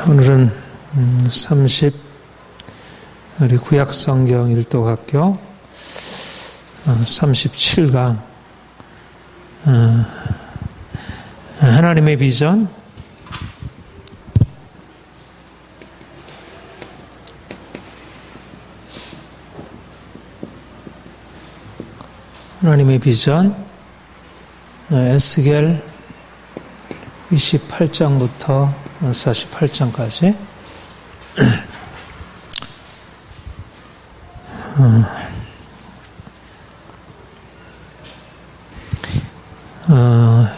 오늘은 우리 구약성경 일독학교 37강 하나님의 비전, 에스겔 28장부터 48장까지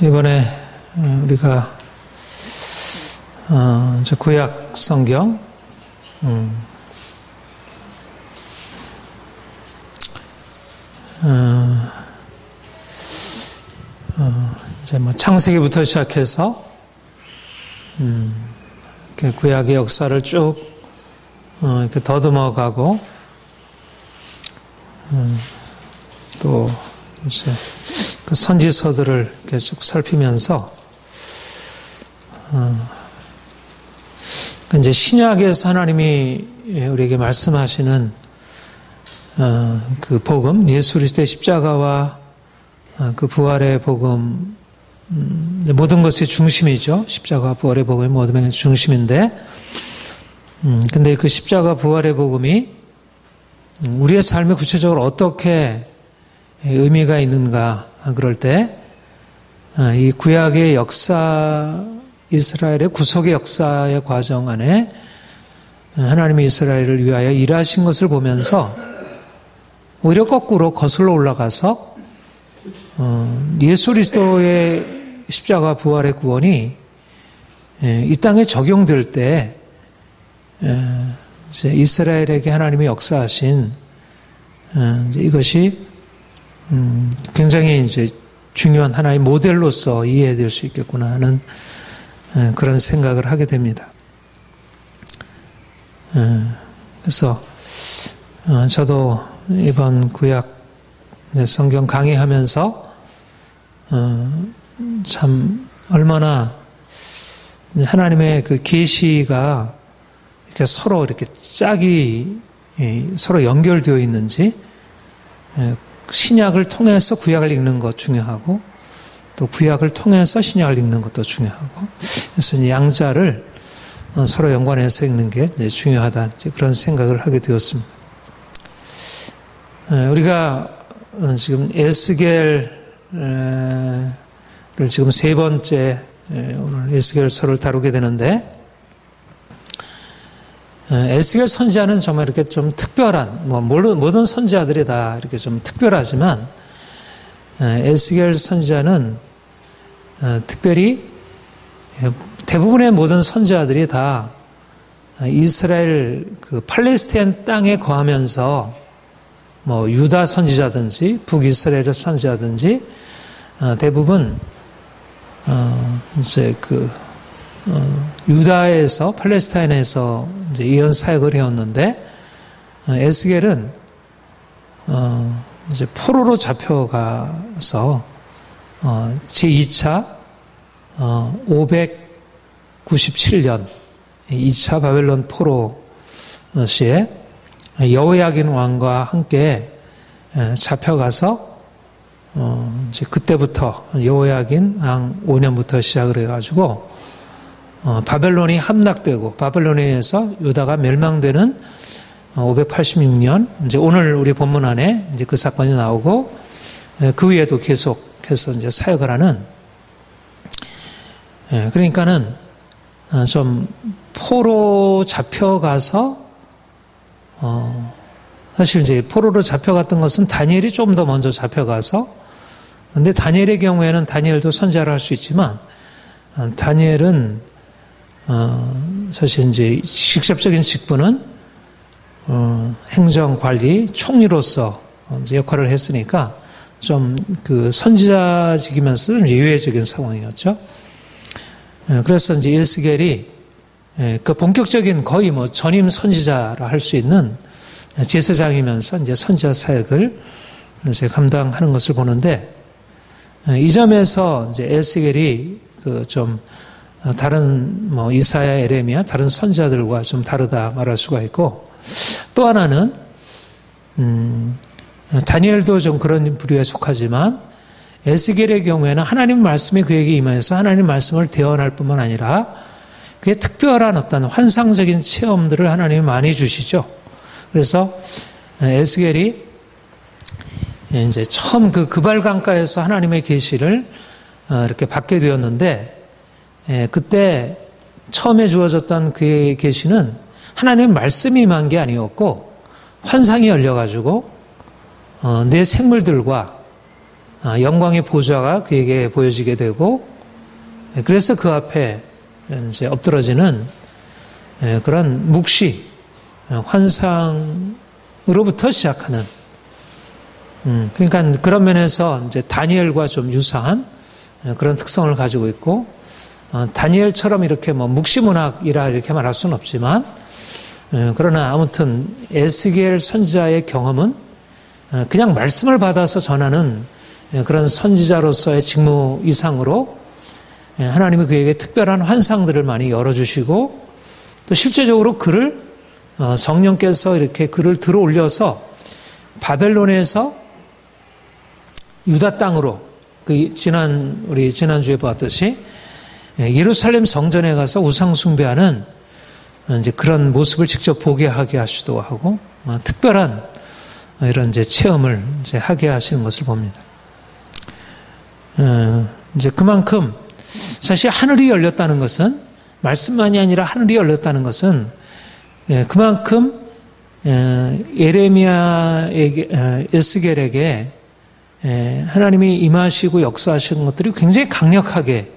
이번에 우리가 구약 성경 이제 창세기부터 시작해서 구약의 역사를 쭉 이렇게 더듬어가고 또 이제 그 선지서들을 이렇게 쭉 살피면서 이제 신약에서 하나님이 우리에게 말씀하시는 그 복음, 예수 그리스도의 십자가와 그 부활의 복음, 모든 것의 중심이죠. 십자가 부활의 복음이 모든 것의 중심인데, 근데 그 십자가 부활의 복음이 우리의 삶에 구체적으로 어떻게 의미가 있는가 그럴 때, 이 구약의 역사, 이스라엘의 구속의 역사의 과정 안에 하나님이 이스라엘을 위하여 일하신 것을 보면서 오히려 거꾸로 거슬러 올라가서 예수 그리스도의 십자가 부활의 구원이 이 땅에 적용될 때 이제 이스라엘에게 하나님이 역사하신 이것이 굉장히 이제 중요한 하나의 모델로서 이해될 수 있겠구나 하는 그런 생각을 하게 됩니다. 그래서 저도 이번 구약 성경 강의하면서 참 얼마나 하나님의 그 계시가 이렇게 서로 이렇게 짝이 서로 연결되어 있는지, 신약을 통해서 구약을 읽는 것 중요하고 또 구약을 통해서 신약을 읽는 것도 중요하고, 그래서 양자를 서로 연관해서 읽는 게 중요하다, 그런 생각을 하게 되었습니다. 우리가 지금 에스겔을 지금 세 번째 오늘 에스겔서를 다루게 되는데, 에스겔 선지자는 정말 이렇게 좀 특별한, 모든 선지자들이 다 이렇게 좀 특별하지만 에스겔 선지자는 특별히 대부분의 모든 선지자들이 다 이스라엘 그 팔레스타인 땅에 거하면서 유다 선지자든지 북이스라엘 선지자든지 대부분 이제 유다에서 팔레스타인에서 이제 예언 사역을 해왔는데, 에스겔은 이제 포로로 잡혀가서 제2차 597년 2차 바벨론 포로 시에 여호야긴 왕과 함께 잡혀가서 이제 그때부터 여호야긴 왕 5년부터 시작을 해가지고 바벨론이 함락되고 바벨론에 의해서 유다가 멸망되는 586년, 이제 오늘 우리 본문 안에 이제 그 사건이 나오고, 그 위에도 계속해서 이제 사역을 하는, 그러니까는 좀 포로 잡혀가서 사실 이제 포로로 잡혀갔던 것은 다니엘이 좀 더 먼저 잡혀가서, 근데 다니엘의 경우에는 다니엘도 선지자를 할 수 있지만 다니엘은 사실 이제 직접적인 직분은 행정관리 총리로서 이제 역할을 했으니까 좀 그 선지자직이면서 좀 예외적인 상황이었죠. 그래서 이제 에스겔이 그 본격적인 거의 전임 선지자라 할 수 있는 제사장이면서 이제 선지자 사역을 이제 감당하는 것을 보는데, 이 점에서 이제 에스겔이 그 좀 다른 이사야, 에레미야, 다른 선지자들과 좀 다르다 말할 수가 있고, 또 하나는 다니엘도 좀 그런 부류에 속하지만 에스겔의 경우에는 하나님 말씀이 그에게 임하여서 하나님 말씀을 대언할 뿐만 아니라 그게 특별한 어떤 환상적인 체험들을 하나님이 많이 주시죠. 그래서 에스겔이 이제 처음 그 그발강가에서 하나님의 계시를 이렇게 받게 되었는데, 그때 처음에 주어졌던 그의 계시는 하나님의 말씀이 임한 게 아니었고 환상이 열려가지고 내 생물들과 영광의 보좌가 그에게 보여지게 되고, 그래서 그 앞에 이제 엎드러지는 그런 묵시, 환상으로부터 시작하는, 그러니까 그런 면에서 이제 다니엘과 좀 유사한 그런 특성을 가지고 있고, 다니엘처럼 이렇게 묵시문학이라 이렇게 말할 수는 없지만, 그러나 아무튼 에스겔 선지자의 경험은 그냥 말씀을 받아서 전하는 그런 선지자로서의 직무 이상으로 하나님이 그에게 특별한 환상들을 많이 열어주시고, 또 실제적으로 그를 성령께서 이렇게 그를 들어 올려서 바벨론에서 유다 땅으로, 우리 지난주에 봤듯이 예루살렘 성전에 가서 우상 숭배하는 이제 그런 모습을 직접 보게 하게 하시기도 하고, 특별한 이런 이제 체험을 이제 하게 하시는 것을 봅니다. 이제 그만큼 사실 하늘이 열렸다는 것은, 말씀만이 아니라 하늘이 열렸다는 것은 그만큼 예레미야에게, 에스겔에게 하나님이 임하시고 역사하시는 것들이 굉장히 강력하게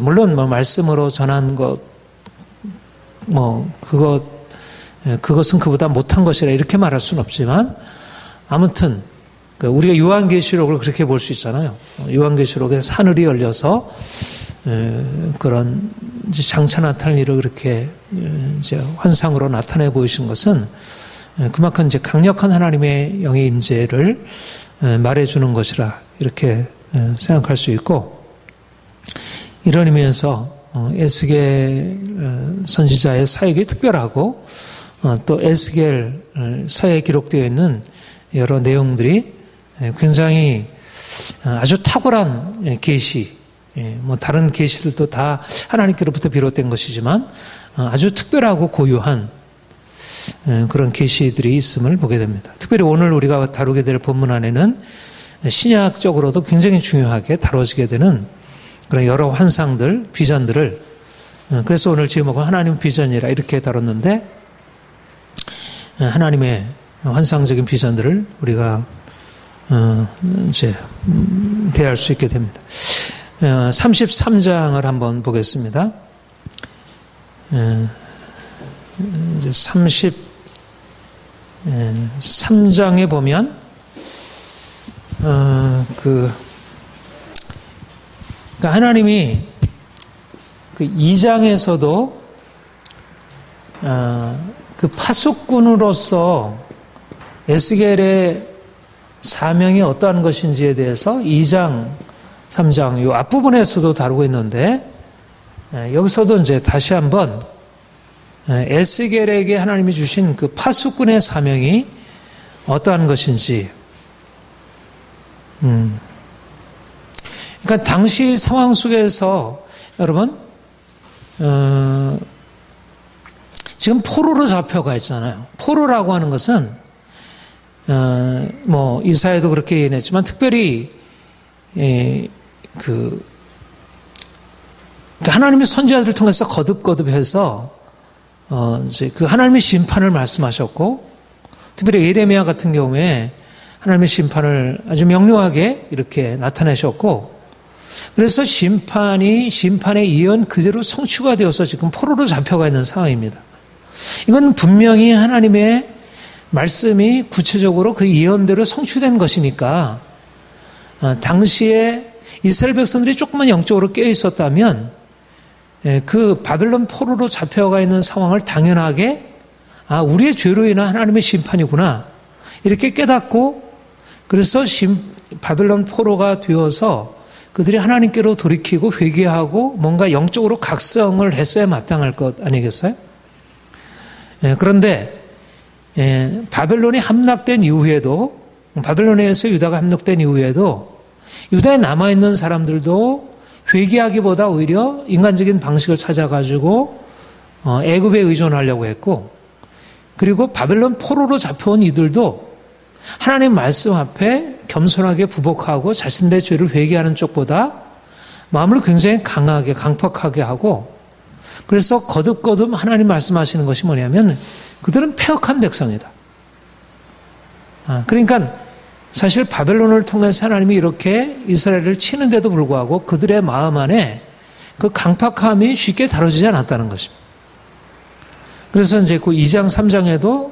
물론 말씀으로 전한 것, 그것은 그보다 못한 것이라 이렇게 말할 수는 없지만, 아무튼 우리가 요한계시록을 그렇게 볼 수 있잖아요. 요한계시록에서 하늘이 열려서 그런 장차 나타날 일을 그렇게 이제 환상으로 나타내 보이신 것은 그만큼 이제 강력한 하나님의 영의 임재를 말해주는 것이라 이렇게 생각할 수 있고, 이런 의미에서 에스겔 선지자의 사역이 특별하고, 또 에스겔 서에 기록되어 있는 여러 내용들이 굉장히 아주 탁월한 계시, 다른 계시들도 다 하나님께로부터 비롯된 것이지만 아주 특별하고 고유한 그런 계시들이 있음을 보게 됩니다. 특별히 오늘 우리가 다루게 될 본문 안에는 신약적으로도 굉장히 중요하게 다뤄지게 되는 그런 여러 환상들, 비전들을, 그래서 오늘 제목은 하나님 비전이라 이렇게 다뤘는데, 하나님의 환상적인 비전들을 우리가 이제 대할 수 있게 됩니다. 33장을 한번 보겠습니다. 이제 33장에 보면 그러니까 하나님이 그 2장에서도 그 파수꾼으로서 에스겔의 사명이 어떠한 것인지에 대해서 2장, 3장 이 앞부분에서도 다루고 있는데, 여기서도 이제 다시 한번 에스겔에게 하나님이 주신 그 파수꾼의 사명이 어떠한 것인지, 그러니까 당시 상황 속에서 여러분, 지금 포로로 잡혀가 있잖아요. 포로라고 하는 것은 이사야도 그렇게 얘기했지만 특별히 하나님의 선지자들을 통해서 거듭해서 이제 그 하나님의 심판을 말씀하셨고, 특별히 예레미야 같은 경우에 하나님의 심판을 아주 명료하게 이렇게 나타내셨고, 그래서 심판의 예언 그대로 성취가 되어서 지금 포로로 잡혀가 있는 상황입니다. 이건 분명히 하나님의 말씀이 구체적으로 그 예언대로 성취된 것이니까, 당시에 이스라엘 백성들이 조금만 영적으로 깨어 있었다면 그 바벨론 포로로 잡혀가 있는 상황을 당연하게 우리의 죄로 인한 하나님의 심판이구나 이렇게 깨닫고, 그래서 바벨론 포로가 되어서 그들이 하나님께로 돌이키고 회개하고 뭔가 영적으로 각성을 했어야 마땅할 것 아니겠어요? 그런데 바벨론이 함락된 이후에도, 바벨론에서 유다가 함락된 이후에도 유다에 남아있는 사람들도 회개하기보다 오히려 인간적인 방식을 찾아가지고 애굽에 의존하려고 했고, 그리고 바벨론 포로로 잡혀온 이들도 하나님 말씀 앞에 겸손하게 부복하고 자신들의 죄를 회개하는 쪽보다 마음을 굉장히 강하게 강팍하게 하고, 그래서 거듭거듭 하나님 말씀하시는 것이 뭐냐면 그들은 패역한 백성이다. 그러니까 사실 바벨론을 통해서 하나님이 이렇게 이스라엘을 치는데도 불구하고 그들의 마음 안에 그 강팍함이 쉽게 다뤄지지 않았다는 것입니다. 그래서 이제 그 2장 3장에도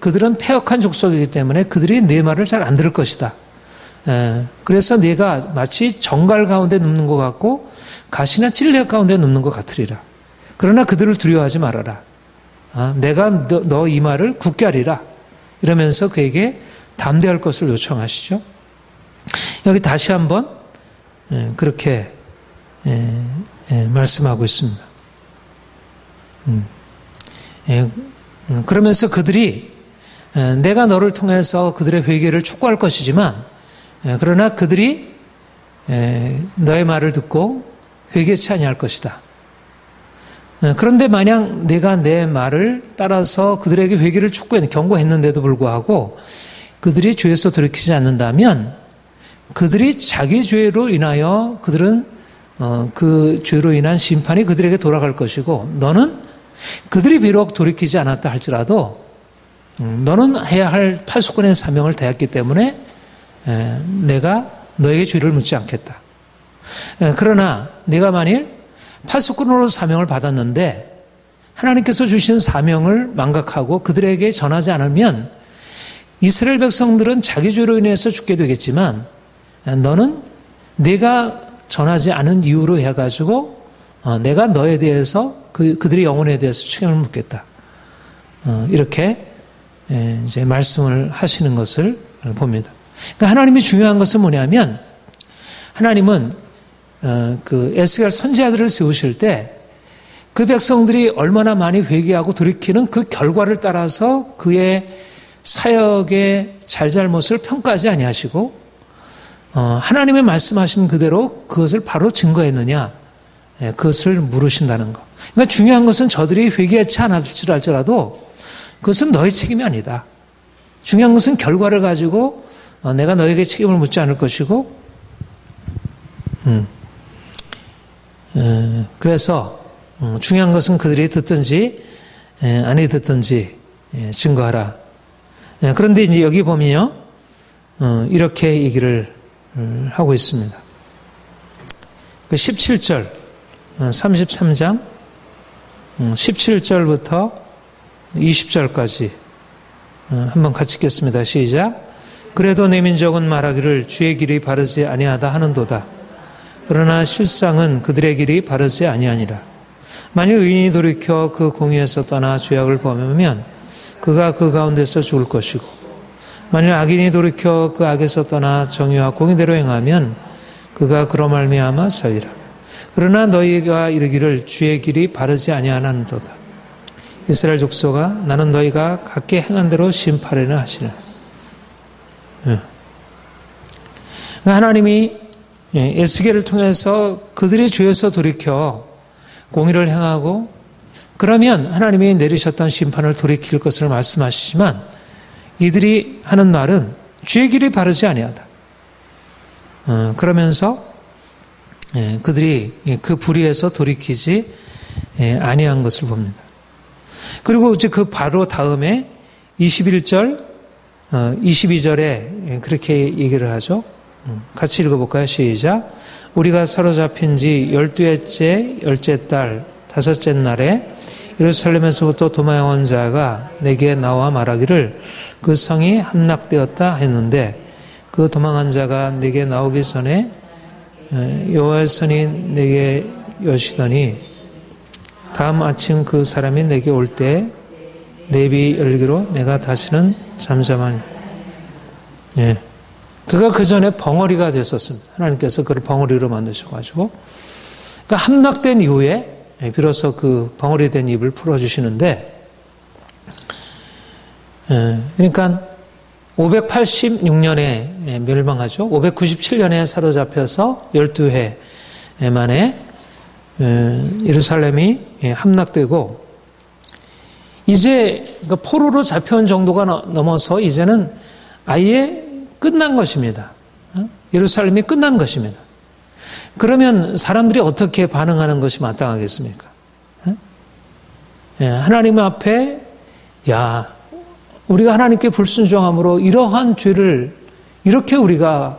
그들은 패역한 족속이기 때문에 그들이 내 말을 잘 안 들을 것이다. 그래서 내가 마치 정갈 가운데 눕는 것 같고 가시나 찔레 가운데 눕는 것 같으리라. 그러나 그들을 두려워하지 말아라. 내가 너 이 말을 굳게 하리라. 이러면서 그에게 담대할 것을 요청하시죠. 여기 다시 한번 그렇게 말씀하고 있습니다. 그러면서 그들이 내가 너를 통해서 그들의 회개를 촉구할 것이지만, 그러나 그들이 너의 말을 듣고 회개치 아니할 것이다. 그런데 만약 내가 내 말을 따라서 그들에게 회개를 경고했는데도 불구하고 그들이 죄에서 돌이키지 않는다면 그들이 자기 죄로 인하여 그들은 그 죄로 인한 심판이 그들에게 돌아갈 것이고, 너는 그들이 비록 돌이키지 않았다 할지라도 너는 해야 할 파수꾼의 사명을 다했기 때문에 내가 너에게 죄를 묻지 않겠다. 그러나 내가 만일 파수꾼으로 사명을 받았는데 하나님께서 주신 사명을 망각하고 그들에게 전하지 않으면 이스라엘 백성들은 자기 죄로 인해서 죽게 되겠지만 너는 내가 전하지 않은 이유로 해가지고 내가 너에 대해서 그들의 영혼에 대해서 책임을 묻겠다. 이렇게 이제 말씀을 하시는 것을 봅니다. 그러니까 하나님이 중요한 것은 뭐냐면, 하나님은 그 에스겔 선지자들을 세우실 때 그 백성들이 얼마나 많이 회개하고 돌이키는 그 결과를 따라서 그의 사역의 잘잘못을 평가하지 아니하시고 하나님의 말씀하신 그대로 그것을 바로 증거했느냐, 그것을 물으신다는 것. 그러니까 중요한 것은 저들이 회개하지 않았을지라도 그것은 너의 책임이 아니다. 중요한 것은 결과를 가지고 내가 너에게 책임을 묻지 않을 것이고, 그래서 중요한 것은 그들이 듣든지 아니 듣든지 증거하라. 그런데 이제 여기 보면요, 이렇게 얘기를 하고 있습니다. 17절, 33장 17절부터 20절까지 한번 같이 읽겠습니다. 시작. 그래도 내 민족은 말하기를 주의 길이 바르지 아니하다 하는도다. 그러나 실상은 그들의 길이 바르지 아니하니라. 만일 의인이 돌이켜 그 공의에서 떠나 죄악을 범하면 그가 그 가운데서 죽을 것이고, 만일 악인이 돌이켜 그 악에서 떠나 정의와 공의대로 행하면 그가 그로 말미암아 살리라. 그러나 너희가 이르기를 주의 길이 바르지 아니하는도다. 이스라엘 족속아, 나는 너희가 각기 행한 대로 심판하리라 하시니라. 하나님이 에스겔을 통해서 그들이 죄에서 돌이켜 공의를 행하고 그러면 하나님이 내리셨던 심판을 돌이킬 것을 말씀하시지만, 이들이 하는 말은 주의 길이 바르지 아니하다. 그러면서 그들이 그 불의에서 돌이키지 아니한 것을 봅니다. 그리고 이제 그 바로 다음에 21절, 22절에 그렇게 얘기를 하죠. 같이 읽어볼까요? 시작. 우리가 사로잡힌 지 12회째, 10째 달, 5째 날에 예루살렘에서부터 도망한 자가 내게 나와 말하기를 그 성이 함락되었다 했는데, 그 도망한 자가 내게 나오기 전에 여호와의 손이 내게 여시더니 다음 아침 그 사람이 내게 올 때 내 입이 열리기로 내가 다시는 잠잠하니. 그가 그 전에 벙어리가 됐었습니다. 하나님께서 그를 벙어리로 만드셔가지고. 그러니까 함락된 이후에 비로소 그 벙어리 된 입을 풀어주시는데, 그러니까 586년에 멸망하죠. 597년에 사로잡혀서 12해 만에 예루살렘이 함락되고, 이제 포로로 잡혀온 정도가 넘어서 이제는 아예 끝난 것입니다. 예루살렘이 끝난 것입니다. 그러면 사람들이 어떻게 반응하는 것이 마땅하겠습니까? 하나님 앞에, 우리가 하나님께 불순종함으로 이러한 죄를 이렇게 우리가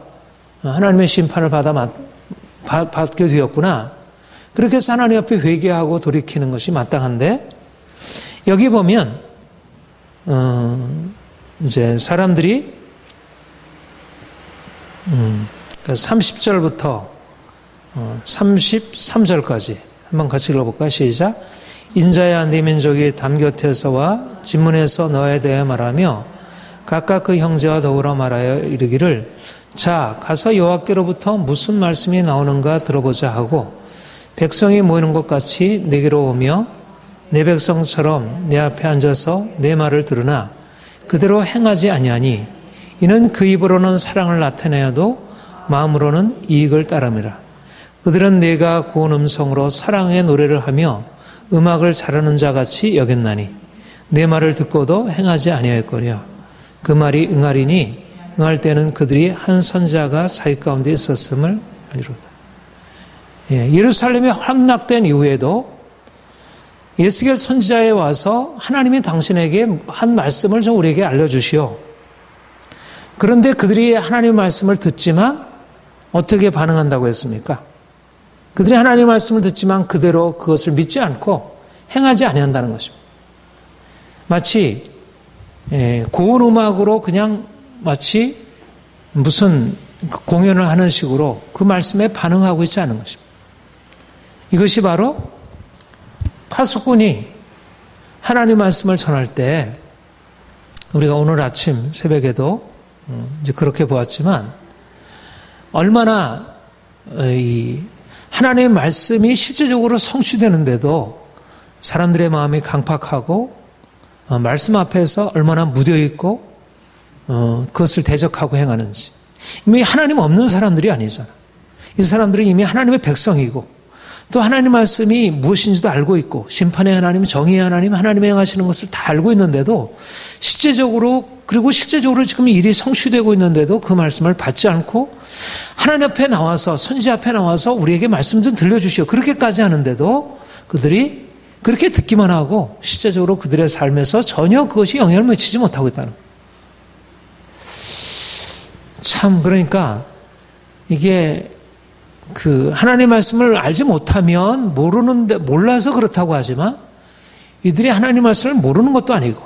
하나님의 심판을 받게 되었구나. 그렇게 해서 하나님 앞에 회개하고 돌이키는 것이 마땅한데, 여기 보면 이제 사람들이 30절부터 33절까지 한번 같이 읽어볼까요? 시작. 인자야 네 민족이 담 곁에서와 진문에서 너에 대해 말하며 각각 그 형제와 더불어 말하여 이르기를, 자 가서 여호와께로부터 무슨 말씀이 나오는가 들어보자 하고, 백성이 모이는 것 같이 내게로 오며 내 백성처럼 내 앞에 앉아서 내 말을 들으나 그대로 행하지 아니하니 이는 그 입으로는 사랑을 나타내어도 마음으로는 이익을 따름이라. 그들은 내가 고운 음성으로 사랑의 노래를 하며 음악을 잘하는 자같이 여겼나니 내 말을 듣고도 행하지 아니하였거니와 그 말이 응하리니 응할 때는 그들이 한 선자가 자기 가운데 있었음을 알리로다. 예루살렘이 함락된 이후에도 에스겔 선지자에 와서 하나님이 당신에게 한 말씀을 좀 우리에게 알려주시오. 그런데 그들이 하나님의 말씀을 듣지만 어떻게 반응한다고 했습니까? 그들이 하나님의 말씀을 듣지만 그대로 그것을 믿지 않고 행하지 아니한다는 것입니다. 마치 고운 음악으로 그냥 마치 무슨 공연을 하는 식으로 그 말씀에 반응하고 있지 않은 것입니다. 이것이 바로 파수꾼이 하나님 말씀을 전할 때, 우리가 오늘 아침 새벽에도 이제 그렇게 보았지만, 얼마나 이 하나님의 말씀이 실제적으로 성취되는데도 사람들의 마음이 강팍하고 말씀 앞에서 얼마나 무뎌있고 그것을 대적하고 행하는지. 이미 하나님 없는 사람들이 아니잖아. 이 사람들은 이미 하나님의 백성이고 또 하나님 말씀이 무엇인지도 알고 있고 심판의 하나님, 정의의 하나님, 하나님이 행하시는 것을 다 알고 있는데도 실제적으로 지금 일이 성취되고 있는데도 그 말씀을 받지 않고 하나님 앞에 나와서, 선지자 앞에 나와서 우리에게 말씀 좀 들려주시오. 그렇게까지 하는데도 그들이 그렇게 듣기만 하고 실제적으로 그들의 삶에서 전혀 그것이 영향을 미치지 못하고 있다는 거예요. 참, 그러니까 이게 하나님의 말씀을 알지 못하면 몰라서 그렇다고 하지만 이들이 하나님의 말씀을 모르는 것도 아니고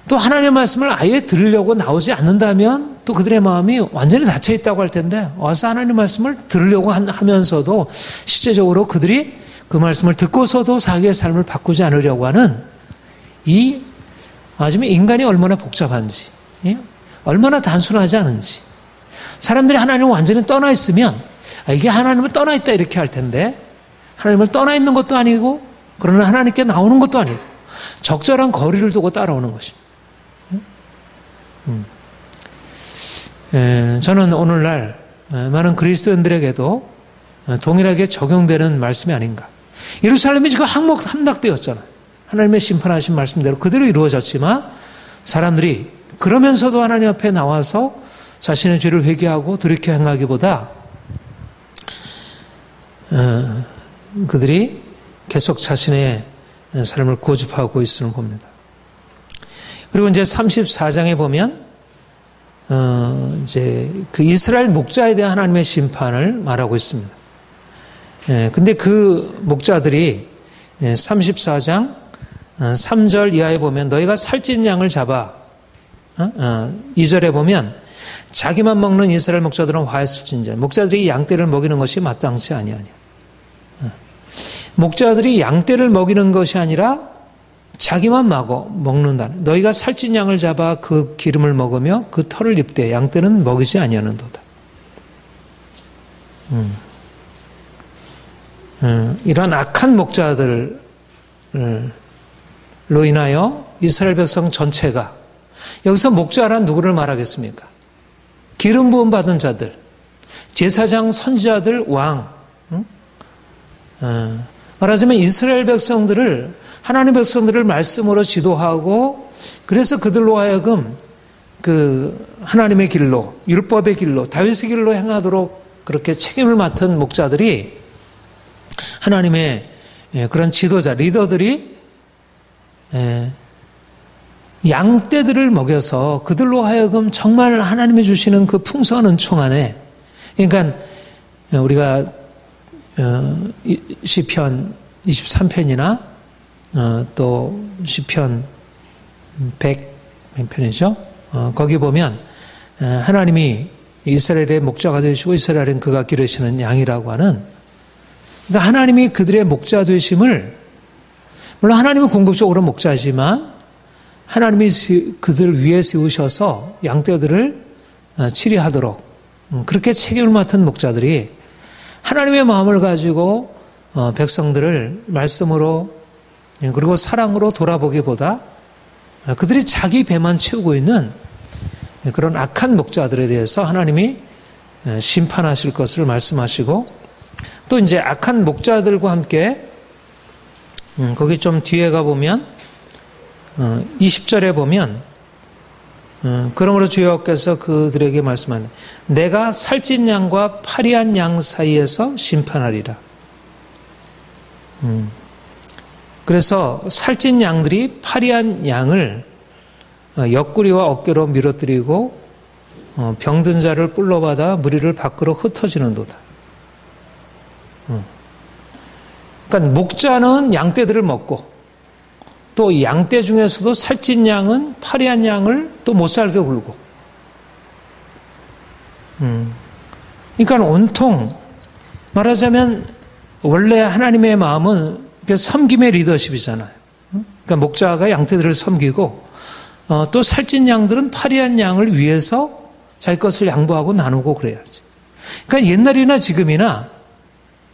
또 하나님의 말씀을 아예 들으려고 나오지 않는다면 또 그들의 마음이 완전히 닫혀 있다고 할 텐데, 와서 하나님의 말씀을 들으려고 하면서도 실제적으로 그들이 그 말씀을 듣고서도 자기의 삶을 바꾸지 않으려고 하는 마지막에 인간이 얼마나 복잡한지, 얼마나 단순하지 않은지. 사람들이 하나님을 완전히 떠나 있으면 이게 하나님을 떠나 있다 이렇게 할 텐데, 하나님을 떠나 있는 것도 아니고 그러나 하나님께 나오는 것도 아니고 적절한 거리를 두고 따라오는 것입니다. 저는 오늘날 많은 그리스도인들에게도 동일하게 적용되는 말씀이 아닌가. 예루살렘이 지금 함락되었잖아요. 하나님의 심판하신 말씀대로 그대로 이루어졌지만 사람들이 그러면서도 하나님 앞에 나와서 자신의 죄를 회개하고 돌이켜 행하기보다 그들이 계속 자신의 삶을 고집하고 있음을 봅니다. 그리고 이제 34장에 보면 이제 그 이스라엘 목자에 대한 하나님의 심판을 말하고 있습니다. 근데 그 목자들이 34장 3절 이하에 보면 너희가 살찐 양을 잡아 2절에 보면 자기만 먹는 이스라엘 목자들은 화했을진저 목자들이 양떼를 먹이는 것이 마땅치 아니하냐. 목자들이 양떼를 먹이는 것이 아니라 자기만 먹는다. 너희가 살찐 양을 잡아 그 기름을 먹으며 그 털을 입되 양떼는 먹이지 아니하는도다. 이런 악한 목자들로 인하여 이스라엘 백성 전체가, 여기서 목자란 누구를 말하겠습니까? 기름 부음 받은 자들, 제사장, 선지자들, 왕. 말하자면 이스라엘 백성들을, 하나님 백성들을 말씀으로 지도하고, 그래서 그들로 하여금 그 하나님의 길로, 율법의 길로, 다윗의 길로 행하도록 그렇게 책임을 맡은 목자들이, 하나님의 그런 지도자, 리더들이 양떼들을 먹여서 그들로 하여금 정말 하나님이 주시는 그 풍성한 은총 안에, 그러니까 우리가 시편 23편이나 또 시편 100편이죠. 거기 보면 하나님이 이스라엘의 목자가 되시고 이스라엘은 그가 기르시는 양이라고 하는, 그러니까 하나님이 그들의 목자 되심을, 물론 하나님은 궁극적으로 목자지만 하나님이 그들 위에 세우셔서 양떼들을 치리하도록 그렇게 책임을 맡은 목자들이 하나님의 마음을 가지고 백성들을 말씀으로 그리고 사랑으로 돌아보기보다 그들이 자기 배만 채우고 있는 그런 악한 목자들에 대해서 하나님이 심판하실 것을 말씀하시고, 또 이제 악한 목자들과 함께 거기 좀 뒤에 가보면 20절에 보면 그러므로 주여께서 그들에게 말씀하는, 내가 살찐 양과 파리한 양 사이에서 심판하리라. 그래서 살찐 양들이 파리한 양을 옆구리와 어깨로 밀어뜨리고 병든 자를 뿔러받아 무리를 밖으로 흩어지는도다. 그러니까 목자는 양떼들을 먹고, 또 양떼 중에서도 살찐 양은 파리한 양을 또 못살게 굴고, 그러니까 온통 말하자면 원래 하나님의 마음은 섬김의 리더십이잖아요. 그러니까 목자가 양떼들을 섬기고, 또 살찐 양들은 파리한 양을 위해서 자기 것을 양보하고 나누고 그래야지. 그러니까 옛날이나 지금이나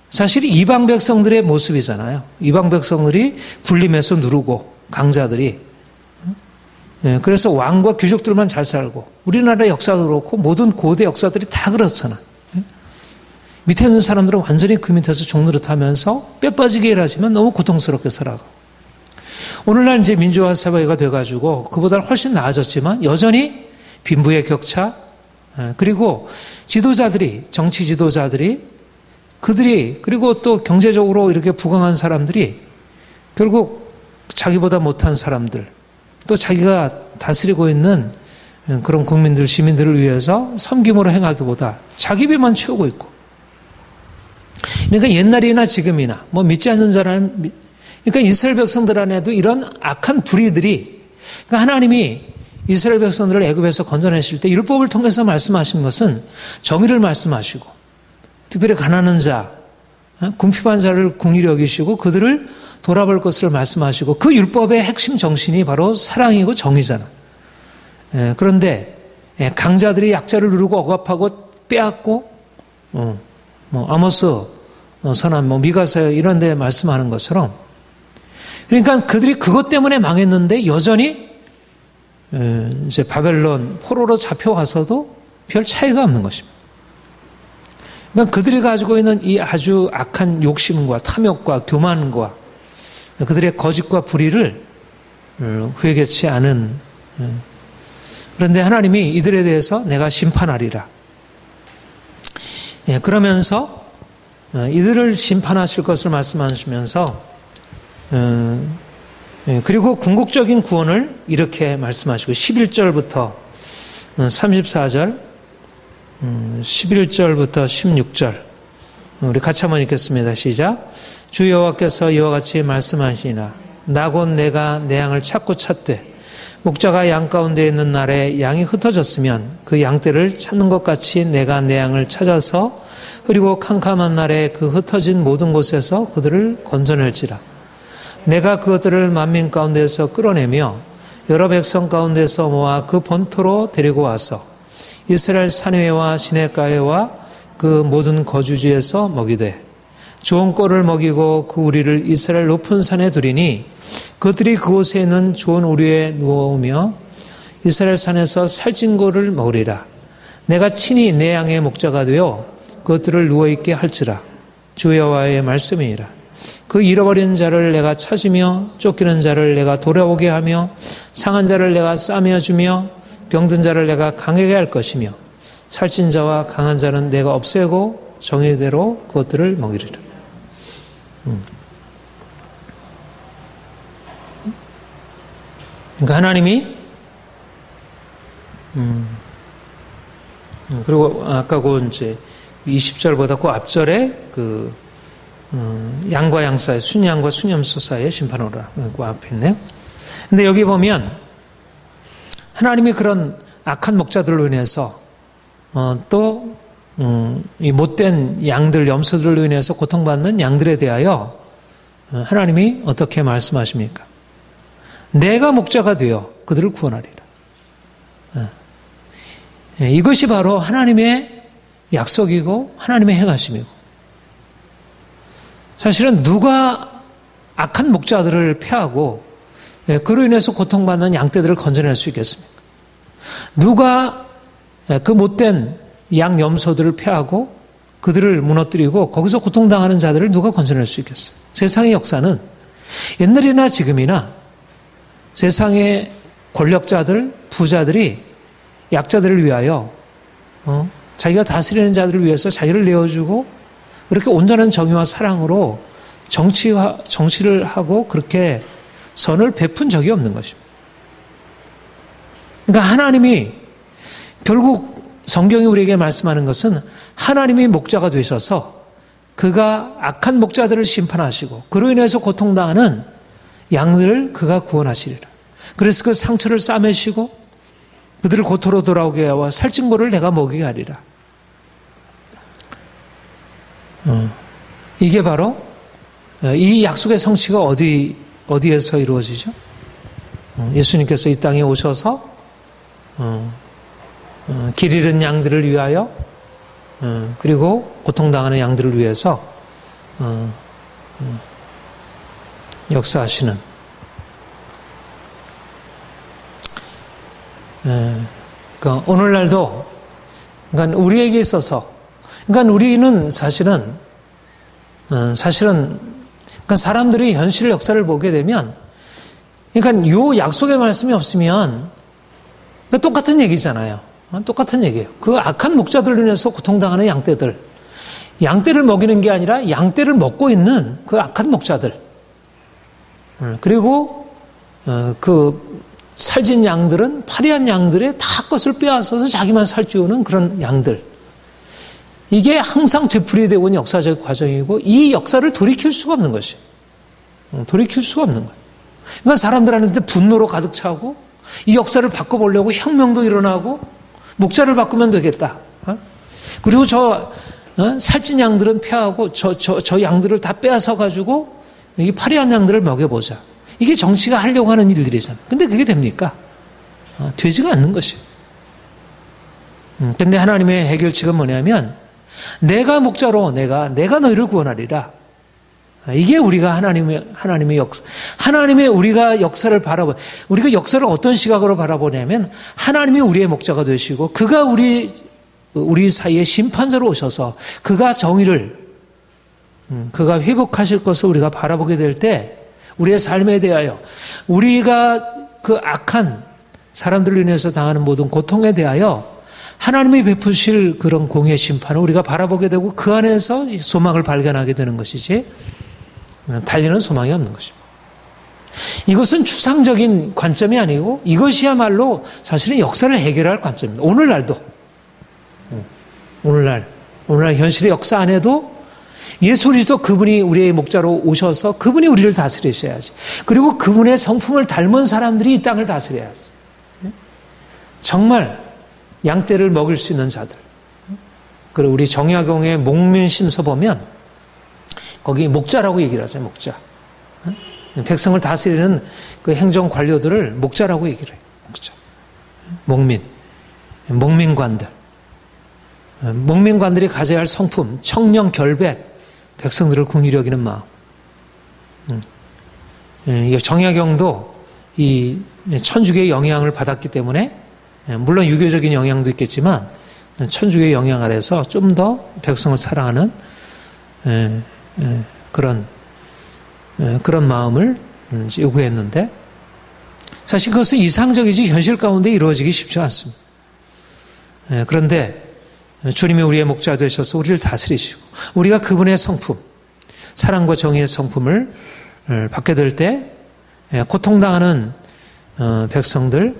사실 이방 백성들의 모습이잖아요. 이방 백성들이 군림해서 누르고, 강자들이. 그래서 왕과 귀족들만 잘 살고, 우리나라 역사도 그렇고 모든 고대 역사들이 다 그렇잖아. 밑에 있는 사람들은 완전히 그 밑에서 종노릇하면서 뼈 빠지게 일하지만 너무 고통스럽게 살아가고, 오늘날 이제 민주화 사회가 돼가지고 그보다 훨씬 나아졌지만 여전히 빈부의 격차, 그리고 지도자들이, 정치 지도자들이, 그들이, 그리고 또 경제적으로 이렇게 부강한 사람들이 결국 자기보다 못한 사람들, 또 자기가 다스리고 있는 그런 국민들, 시민들을 위해서 섬김으로 행하기보다 자기 배만 채우고 있고, 그러니까 옛날이나 지금이나 뭐 믿지 않는 사람, 그러니까 이스라엘 백성들 안에도 이런 악한 불의들이, 그러니까 하나님이 이스라엘 백성들을 애굽에서 건져내실 때 율법을 통해서 말씀하신 것은 정의를 말씀하시고, 특별히 가난한 자, 궁핍한 자를 긍휼히 여기시고 그들을 돌아볼 것을 말씀하시고, 그 율법의 핵심 정신이 바로 사랑이고 정의잖아. 그런데 강자들이 약자를 누르고 억압하고 빼앗고, 아모스 선한 미가서 이런 데 말씀하는 것처럼, 그러니까 그들이 그것 때문에 망했는데 여전히 이제 바벨론 포로로 잡혀와서도 별 차이가 없는 것입니다. 그러니까 그들이 가지고 있는 이 아주 악한 욕심과 탐욕과 교만과 그들의 거짓과 불의를 회개치 않은, 그런데 하나님이 이들에 대해서 내가 심판하리라. 그러면서 이들을 심판하실 것을 말씀하시면서, 그리고 궁극적인 구원을 이렇게 말씀하시고 11절부터 34절, 11절부터 16절 우리 같이 한번 읽겠습니다. 시작. 주 여호와께서 이와 같이 말씀하시나 나 곧 내가 내 양을 찾고 찾되 목자가 양 가운데 있는 날에 양이 흩어졌으면 그 양떼를 찾는 것 같이 내가 내 양을 찾아서 그리고 캄캄한 날에 그 흩어진 모든 곳에서 그들을 건져낼지라. 내가 그것들을 만민 가운데서 끌어내며 여러 백성 가운데서 모아 그 본토로 데리고 와서 이스라엘 산위와 시냇가에와 그 모든 거주지에서 먹이되 좋은 꼴을 먹이고 그 우리를 이스라엘 높은 산에 두리니 그들이 그곳에 있는 좋은 우리에 누워오며 이스라엘 산에서 살찐 고를 먹으리라. 내가 친히 내 양의 목자가 되어 그것들을 누워있게 할지라. 주 여호와의 말씀이니라. 그 잃어버린 자를 내가 찾으며 쫓기는 자를 내가 돌아오게 하며 상한 자를 내가 싸매어 주며 병든 자를 내가 강하게 할 것이며 살찐 자와 강한 자는 내가 없애고 정의대로 그것들을 먹이리라. 그러니까 하나님이 그리고 아까 그 이제 20절보다 그 앞절에 그 양과 양 사이, 순양과 순염소 사이에 심판오라. 그 앞에 있네요. 근데 여기 보면 하나님이 그런 악한 목자들로 인해서 또 이 못된 양들, 염소들로 인해서 고통받는 양들에 대하여 하나님이 어떻게 말씀하십니까? 내가 목자가 되어 그들을 구원하리라. 이것이 바로 하나님의 약속이고 하나님의 행하심이고, 사실은 누가 악한 목자들을 폐하고 그로 인해서 고통받는 양떼들을 건져낼 수 있겠습니까? 누가 그 못된 양 염소들을 폐하고 그들을 무너뜨리고 거기서 고통당하는 자들을 누가 건져낼 수 있겠어요? 세상의 역사는 옛날이나 지금이나 세상의 권력자들, 부자들이 약자들을 위하여 자기가 다스리는 자들을 위해서 자기를 내어주고 그렇게 온전한 정의와 사랑으로 정치를 하고 그렇게 선을 베푼 적이 없는 것입니다. 그러니까 하나님이 결국 성경이 우리에게 말씀하는 것은 하나님이 목자가 되셔서 그가 악한 목자들을 심판하시고 그로 인해서 고통당하는 양들을 그가 구원하시리라. 그래서 그 상처를 싸매시고 그들을 고토로 돌아오게 하와 살찐 고를 내가 먹이게 하리라. 이게 바로 이 약속의 성취가 어디에서 이루어지죠? 예수님께서 이 땅에 오셔서 길 잃은 양들을 위하여 그리고 고통당하는 양들을 위해서 역사하시는, 그러니까 오늘날도, 그러니까 우리에게 있어서, 그러니까 우리는 사실은 그러니까 사람들이 현실 역사를 보게 되면, 그러니까 요 약속의 말씀이 없으면 그러니까 똑같은 얘기잖아요. 똑같은 얘기예요. 그 악한 목자들로 인해서 고통당하는 양떼를 먹이는 게 아니라 양떼를 먹고 있는 그 악한 목자들, 그리고 그 살찐 양들은 파리한 양들의 다 것을 빼앗아서 자기만 살찌우는 그런 양들, 이게 항상 되풀이되고 있는 역사적 과정이고 이 역사를 돌이킬 수가 없는 것이, 돌이킬 수가 없는 거예요. 그러니까 사람들한테 분노로 가득 차고 이 역사를 바꿔보려고 혁명도 일어나고 목자를 바꾸면 되겠다. 그리고 살찐 양들은 폐하고 저 양들을 다 빼앗아 가지고 이 파리한 양들을 먹여보자. 이게 정치가 하려고 하는 일들이잖아. 근데 그게 됩니까? 되지가 않는 것이에요. 근데 하나님의 해결책은 뭐냐면 내가 목자로 내가 너희를 구원하리라. 이게 우리가 하나님의 역사, 우리가 역사를 우리가 역사를 어떤 시각으로 바라보냐면 하나님이 우리의 목자가 되시고 그가 우리 사이에 심판자로 오셔서 그가 정의를 그가 회복하실 것을 우리가 바라보게 될 때 우리의 삶에 대하여 우리가 그 악한 사람들로 인해서 당하는 모든 고통에 대하여 하나님이 베푸실 그런 공의 심판을 우리가 바라보게 되고 그 안에서 소망을 발견하게 되는 것이지 달리는 소망이 없는 것입니다. 이것은 추상적인 관점이 아니고 이것이야말로 사실은 역사를 해결할 관점입니다. 오늘날 현실의 역사 안에도 예수 그리스도 그분이 우리의 목자로 오셔서 그분이 우리를 다스리셔야지. 그리고 그분의 성품을 닮은 사람들이 이 땅을 다스려야지. 정말 양떼를 먹일 수 있는 자들. 그리고 우리 정약용의 목민심서 보면 거기 목자라고 얘기를 하죠. 목자. 백성을 다스리는 그 행정 관료들을 목자라고 얘기를 해요. 목자. 목민관들. 목민관들이 가져야 할 성품, 청령 결백, 백성들을 긍휼히 여기는 마음. 정약용도 이 천주교의 영향을 받았기 때문에 물론 유교적인 영향도 있겠지만 천주교의 영향 아래서 좀 더 백성을 사랑하는 그런 마음을 요구했는데 사실 그것은 이상적이지 현실 가운데 이루어지기 쉽지 않습니다. 그런데 주님이 우리의 목자 되셔서 우리를 다스리시고 우리가 그분의 성품, 사랑과 정의의 성품을 받게 될 때 고통당하는 백성들,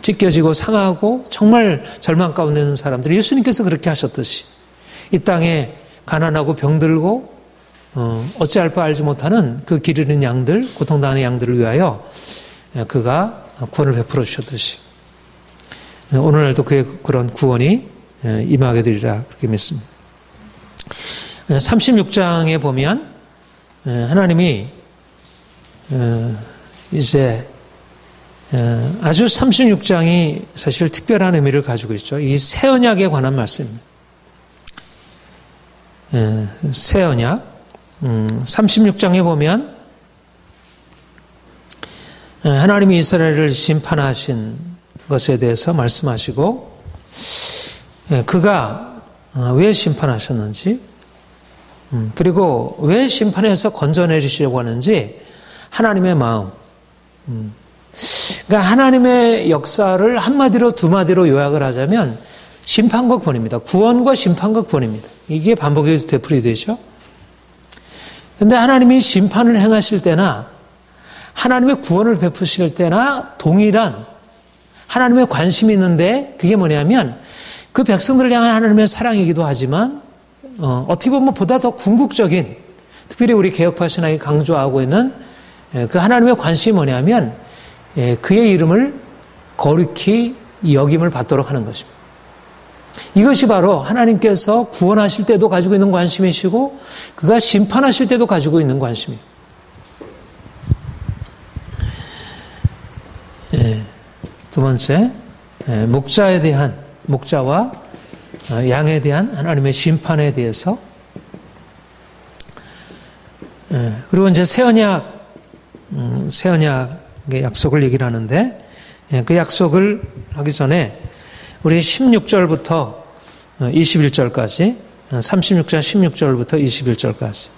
찢겨지고 상하고 정말 절망 가운데 있는 사람들, 예수님께서 그렇게 하셨듯이 이 땅에 가난하고 병들고 어찌할 바 알지 못하는 그 길 잃은 양들, 고통당하는 양들을 위하여 그가 구원을 베풀어 주셨듯이 오늘날도 그의 그런 구원이 임하게 되리라 그렇게 믿습니다. 36장에 보면 하나님이 이제 아주 36장이 사실 특별한 의미를 가지고 있죠. 이 새 언약에 관한 말씀입니다. 새 언약 36장에 보면 하나님이 이스라엘을 심판하신 것에 대해서 말씀하시고 그가 왜 심판하셨는지 그리고 왜 심판해서 건져내리시려고 하는지 하나님의 마음, 그러니까 하나님의 역사를 한마디로 두마디로 요약을 하자면 심판과 구원입니다. 구원과 심판과 구원입니다. 이게 반복이 되풀이 되죠. 그런데 하나님이 심판을 행하실 때나 하나님의 구원을 베푸실 때나 동일한 하나님의 관심이 있는데 그게 뭐냐면 그 백성들을 향한 하나님의 사랑이기도 하지만 어떻게 보면 보다 더 궁극적인, 특별히 우리 개혁파 신학이 강조하고 있는 그 하나님의 관심이 뭐냐면 그의 이름을 거룩히 여김을 받도록 하는 것입니다. 이것이 바로 하나님께서 구원하실 때도 가지고 있는 관심이시고 그가 심판하실 때도 가지고 있는 관심이에요. 두 번째, 목자와 양에 대한 하나님의 심판에 대해서, 그리고 이제 새 언약의 약속을 얘기를 하는데 그 약속을 하기 전에 우리 16절부터 21절까지 36장 16절부터 21절까지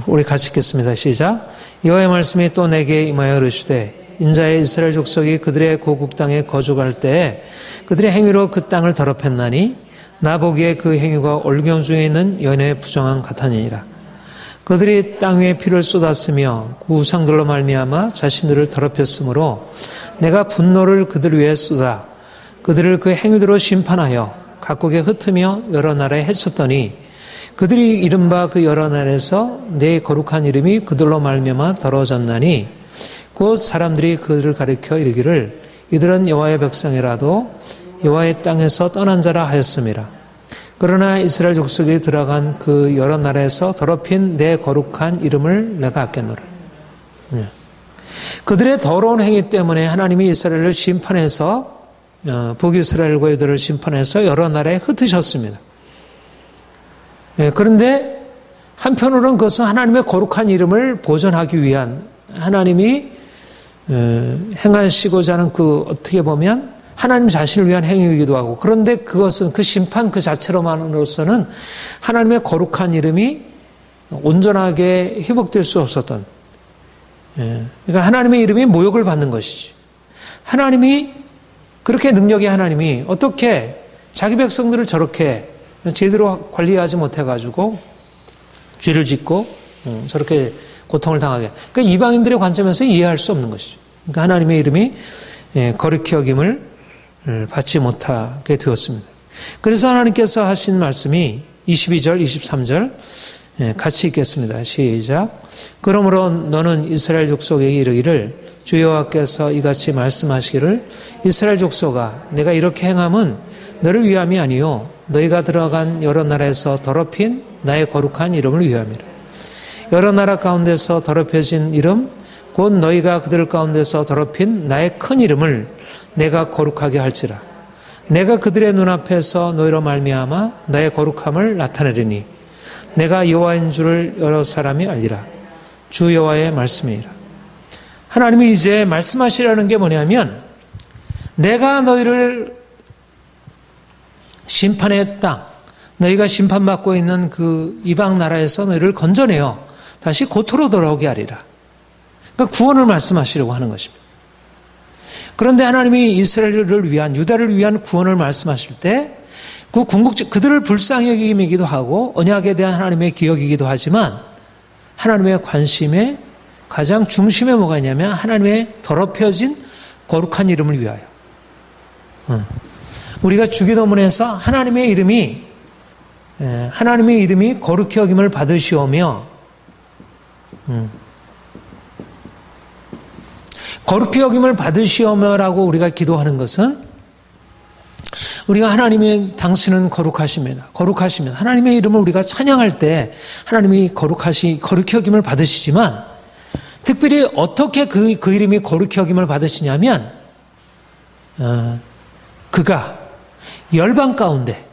우리 같이 읽겠습니다. 시작. 여호와의 말씀이 또 내게 임하여 이르시되 인자의 이스라엘 족속이 그들의 고국 땅에 거주할 때에 그들의 행위로 그 땅을 더럽혔나니 나 보기에 그 행위가 올경 중에 있는 연의 부정한 같으니라. 그들이 땅 위에 피를 쏟았으며 그 우상들로 말미암아 자신들을 더럽혔으므로 내가 분노를 그들 위에 쏟아 그들을 그 행위대로 심판하여 각국에 흩으며 여러 나라에 해쳤더니 그들이 이른바 그 여러 나라에서 내 거룩한 이름이 그들로 말미암아 더러워졌나니 곧 사람들이 그들을 가리켜 이르기를 이들은 여호와의 백성이라도 여호와의 땅에서 떠난 자라 하였음이라. 그러나 이스라엘 족속이 들어간 그 여러 나라에서 더럽힌 내 거룩한 이름을 내가 아꼈노라. 그들의 더러운 행위 때문에 하나님이 이스라엘을 심판해서 북이스라엘과 유다를 심판해서 여러 나라에 흩으셨습니다. 그런데 한편으로는 그것은 하나님의 거룩한 이름을 보존하기 위한 하나님이 행하시고자 하는 그 어떻게 보면 하나님 자신을 위한 행위이기도 하고, 그런데 그것은 그 심판 그 자체로만으로서는 하나님의 거룩한 이름이 온전하게 회복될 수 없었던, 그러니까 하나님의 이름이 모욕을 받는 것이지. 하나님이 그렇게 능력의 하나님이 어떻게 자기 백성들을 저렇게 제대로 관리하지 못해가지고 죄를 짓고 저렇게 고통을 당하게. 그러니까 이방인들의 관점에서 이해할 수 없는 것이죠. 그러니까 하나님의 이름이 거룩히 여김을 받지 못하게 되었습니다. 그래서 하나님께서 하신 말씀이 22절, 23절 같이 읽겠습니다. 시작. 그러므로 너는 이스라엘 족속에게 이르기를 주 여호와께서 이같이 말씀하시기를 이스라엘 족속아 내가 이렇게 행함은 너를 위함이 아니요 너희가 들어간 여러 나라에서 더럽힌 나의 거룩한 이름을 위함이라. 여러 나라 가운데서 더럽혀진 이름 곧 너희가 그들 가운데서 더럽힌 나의 큰 이름을 내가 거룩하게 할지라. 내가 그들의 눈앞에서 너희로 말미암아 나의 거룩함을 나타내리니 내가 여호와인 줄을 여러 사람이 알리라. 주 여호와의 말씀이니라. 하나님이 이제 말씀하시려는 게 뭐냐면 내가 너희를 심판의 땅, 너희가 심판받고 있는 그 이방 나라에서 너희를 건져내어 다시 고토로 돌아오게 하리라. 그러니까 구원을 말씀하시려고 하는 것입니다. 그런데 하나님이 이스라엘을 위한, 유다를 위한 구원을 말씀하실 때 그 궁극적, 그들을 불쌍히 여김이기도 하고 언약에 대한 하나님의 기억이기도 하지만 하나님의 관심의 가장 중심에 뭐가 있냐면 하나님의 더럽혀진 거룩한 이름을 위하여. 우리가 주기도문에서 하나님의 이름이 거룩히 여김을 받으시오며 거룩히 여김을 받으시오며라고 우리가 기도하는 것은 우리가 하나님의 당신은 거룩하십니다. 거룩하시면 하나님의 이름을 우리가 찬양할 때 하나님이 거룩히 여김을 받으시지만 특별히 어떻게 그 이름이 거룩히 여김을 받으시냐면 그가 열방 가운데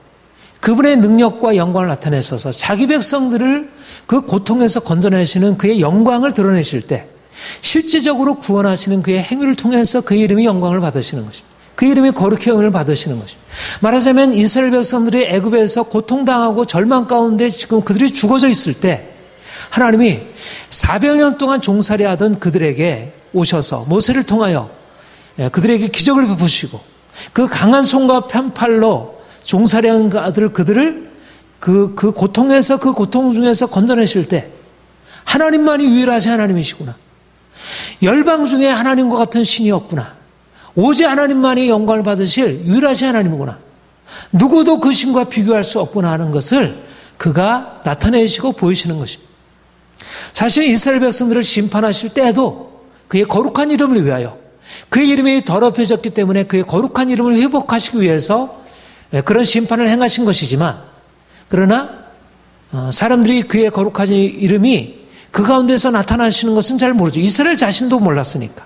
그분의 능력과 영광을 나타내셔서 자기 백성들을 그 고통에서 건져내시는 그의 영광을 드러내실 때 실제적으로 구원하시는 그의 행위를 통해서 그의 이름이 영광을 받으시는 것입니다. 그 이름이 거룩히 여김을 받으시는 것입니다. 말하자면 이스라엘 백성들이 애굽에서 고통당하고 절망 가운데 지금 그들이 죽어져 있을 때 하나님이 400년 동안 종살이하던 그들에게 오셔서 모세를 통하여 그들에게 기적을 베푸시고 그 강한 손과 편팔로 종살이한 그들을 그 고통에서 그 고통 중에서 건져내실 때 하나님만이 유일하신 하나님이시구나. 열방 중에 하나님과 같은 신이 없구나. 오직 하나님만이 영광을 받으실 유일하신 하나님이구나. 누구도 그 신과 비교할 수 없구나 하는 것을 그가 나타내시고 보이시는 것입니다. 사실 이스라엘 백성들을 심판하실 때에도 그의 거룩한 이름을 위하여 그의 이름이 더럽혀졌기 때문에 그의 거룩한 이름을 회복하시기 위해서 그런 심판을 행하신 것이지만 그러나 사람들이 그의 거룩한 이름이 그 가운데서 나타나시는 것은 잘 모르죠. 이스라엘 자신도 몰랐으니까.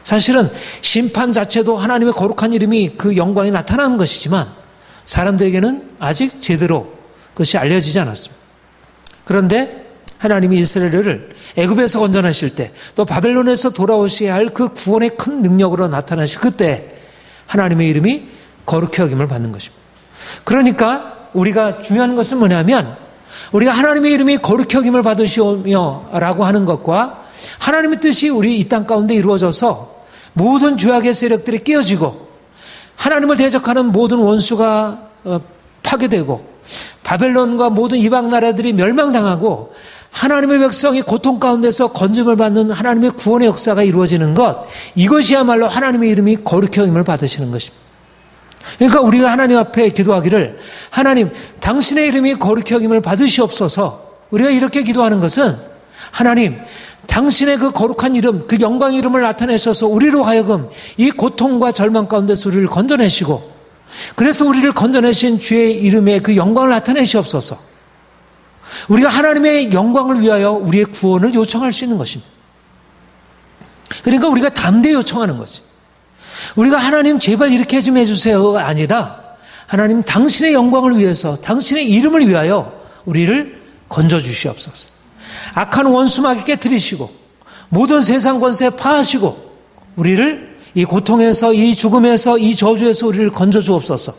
사실은 심판 자체도 하나님의 거룩한 이름이 그 영광이 나타나는 것이지만 사람들에게는 아직 제대로 그것이 알려지지 않았습니다. 그런데 하나님이 이스라엘을 애굽에서 건져내실 때 또 바벨론에서 돌아오셔야 할 그 구원의 큰 능력으로 나타나실 그때 하나님의 이름이 거룩히 여김을 받는 것입니다. 그러니까 우리가 중요한 것은 뭐냐면 우리가 하나님의 이름이 거룩히 여김을 받으시오며 라고 하는 것과 하나님의 뜻이 우리 이 땅 가운데 이루어져서 모든 죄악의 세력들이 깨어지고 하나님을 대적하는 모든 원수가 파괴되고 바벨론과 모든 이방 나라들이 멸망당하고 하나님의 백성이 고통 가운데서 건짐을 받는 하나님의 구원의 역사가 이루어지는 것, 이것이야말로 하나님의 이름이 거룩히 여김을 받으시는 것입니다. 그러니까 우리가 하나님 앞에 기도하기를 하나님 당신의 이름이 거룩히 여김을 받으시옵소서, 우리가 이렇게 기도하는 것은 하나님 당신의 그 거룩한 이름, 그 영광 이름을 나타내셔서 우리로 하여금 이 고통과 절망 가운데서 우리를 건져내시고 그래서 우리를 건져내신 주의 이름의 그 영광을 나타내시옵소서. 우리가 하나님의 영광을 위하여 우리의 구원을 요청할 수 있는 것입니다. 그러니까 우리가 담대히 요청하는 거지. 우리가 하나님 제발 이렇게 좀 해주세요가 아니라 하나님 당신의 영광을 위해서 당신의 이름을 위하여 우리를 건져주시옵소서. 악한 원수마귀 깨뜨리시고 모든 세상 권세 파하시고 우리를 이 고통에서 이 죽음에서 이 저주에서 우리를 건져주옵소서.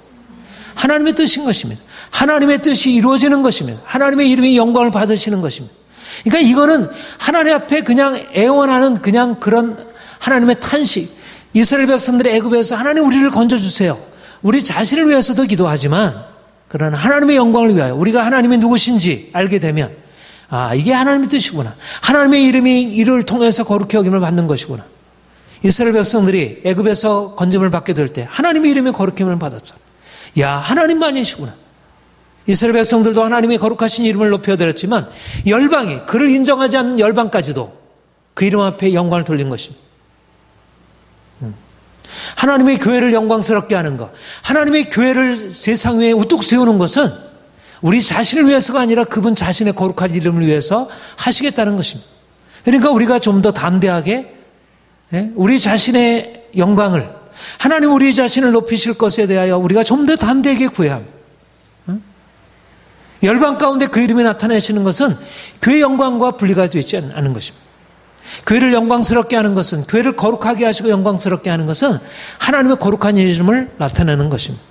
하나님의 뜻인 것입니다. 하나님의 뜻이 이루어지는 것입니다. 하나님의 이름이 영광을 받으시는 것입니다. 그러니까 이거는 하나님 앞에 그냥 애원하는 그냥 그런 하나님의 탄식. 이스라엘 백성들의 애굽에서 하나님 우리를 건져주세요. 우리 자신을 위해서도 기도하지만 그러나 하나님의 영광을 위하여 우리가 하나님이 누구신지 알게 되면 아, 이게 하나님의 뜻이구나. 하나님의 이름이 이를 통해서 거룩히 여김을 받는 것이구나. 이스라엘 백성들이 애굽에서 건짐을 받게 될 때 하나님의 이름이 거룩히 여김을 받았잖아. 야, 하나님만이시구나. 이스라엘 백성들도 하나님의 거룩하신 이름을 높여드렸지만 열방이 그를 인정하지 않는 열방까지도 그 이름 앞에 영광을 돌린 것입니다. 하나님의 교회를 영광스럽게 하는 것, 하나님의 교회를 세상 위에 우뚝 세우는 것은 우리 자신을 위해서가 아니라 그분 자신의 거룩한 이름을 위해서 하시겠다는 것입니다. 그러니까 우리가 좀 더 담대하게 우리 자신의 영광을, 하나님 우리 자신을 높이실 것에 대하여 우리가 좀 더 담대하게 구해야 합니다. 열방 가운데 그 이름이 나타내시는 것은 교회 영광과 분리가 되지 않은 것입니다. 교회를 영광스럽게 하는 것은, 교회를 거룩하게 하시고 영광스럽게 하는 것은 하나님의 거룩한 이름을 나타내는 것입니다.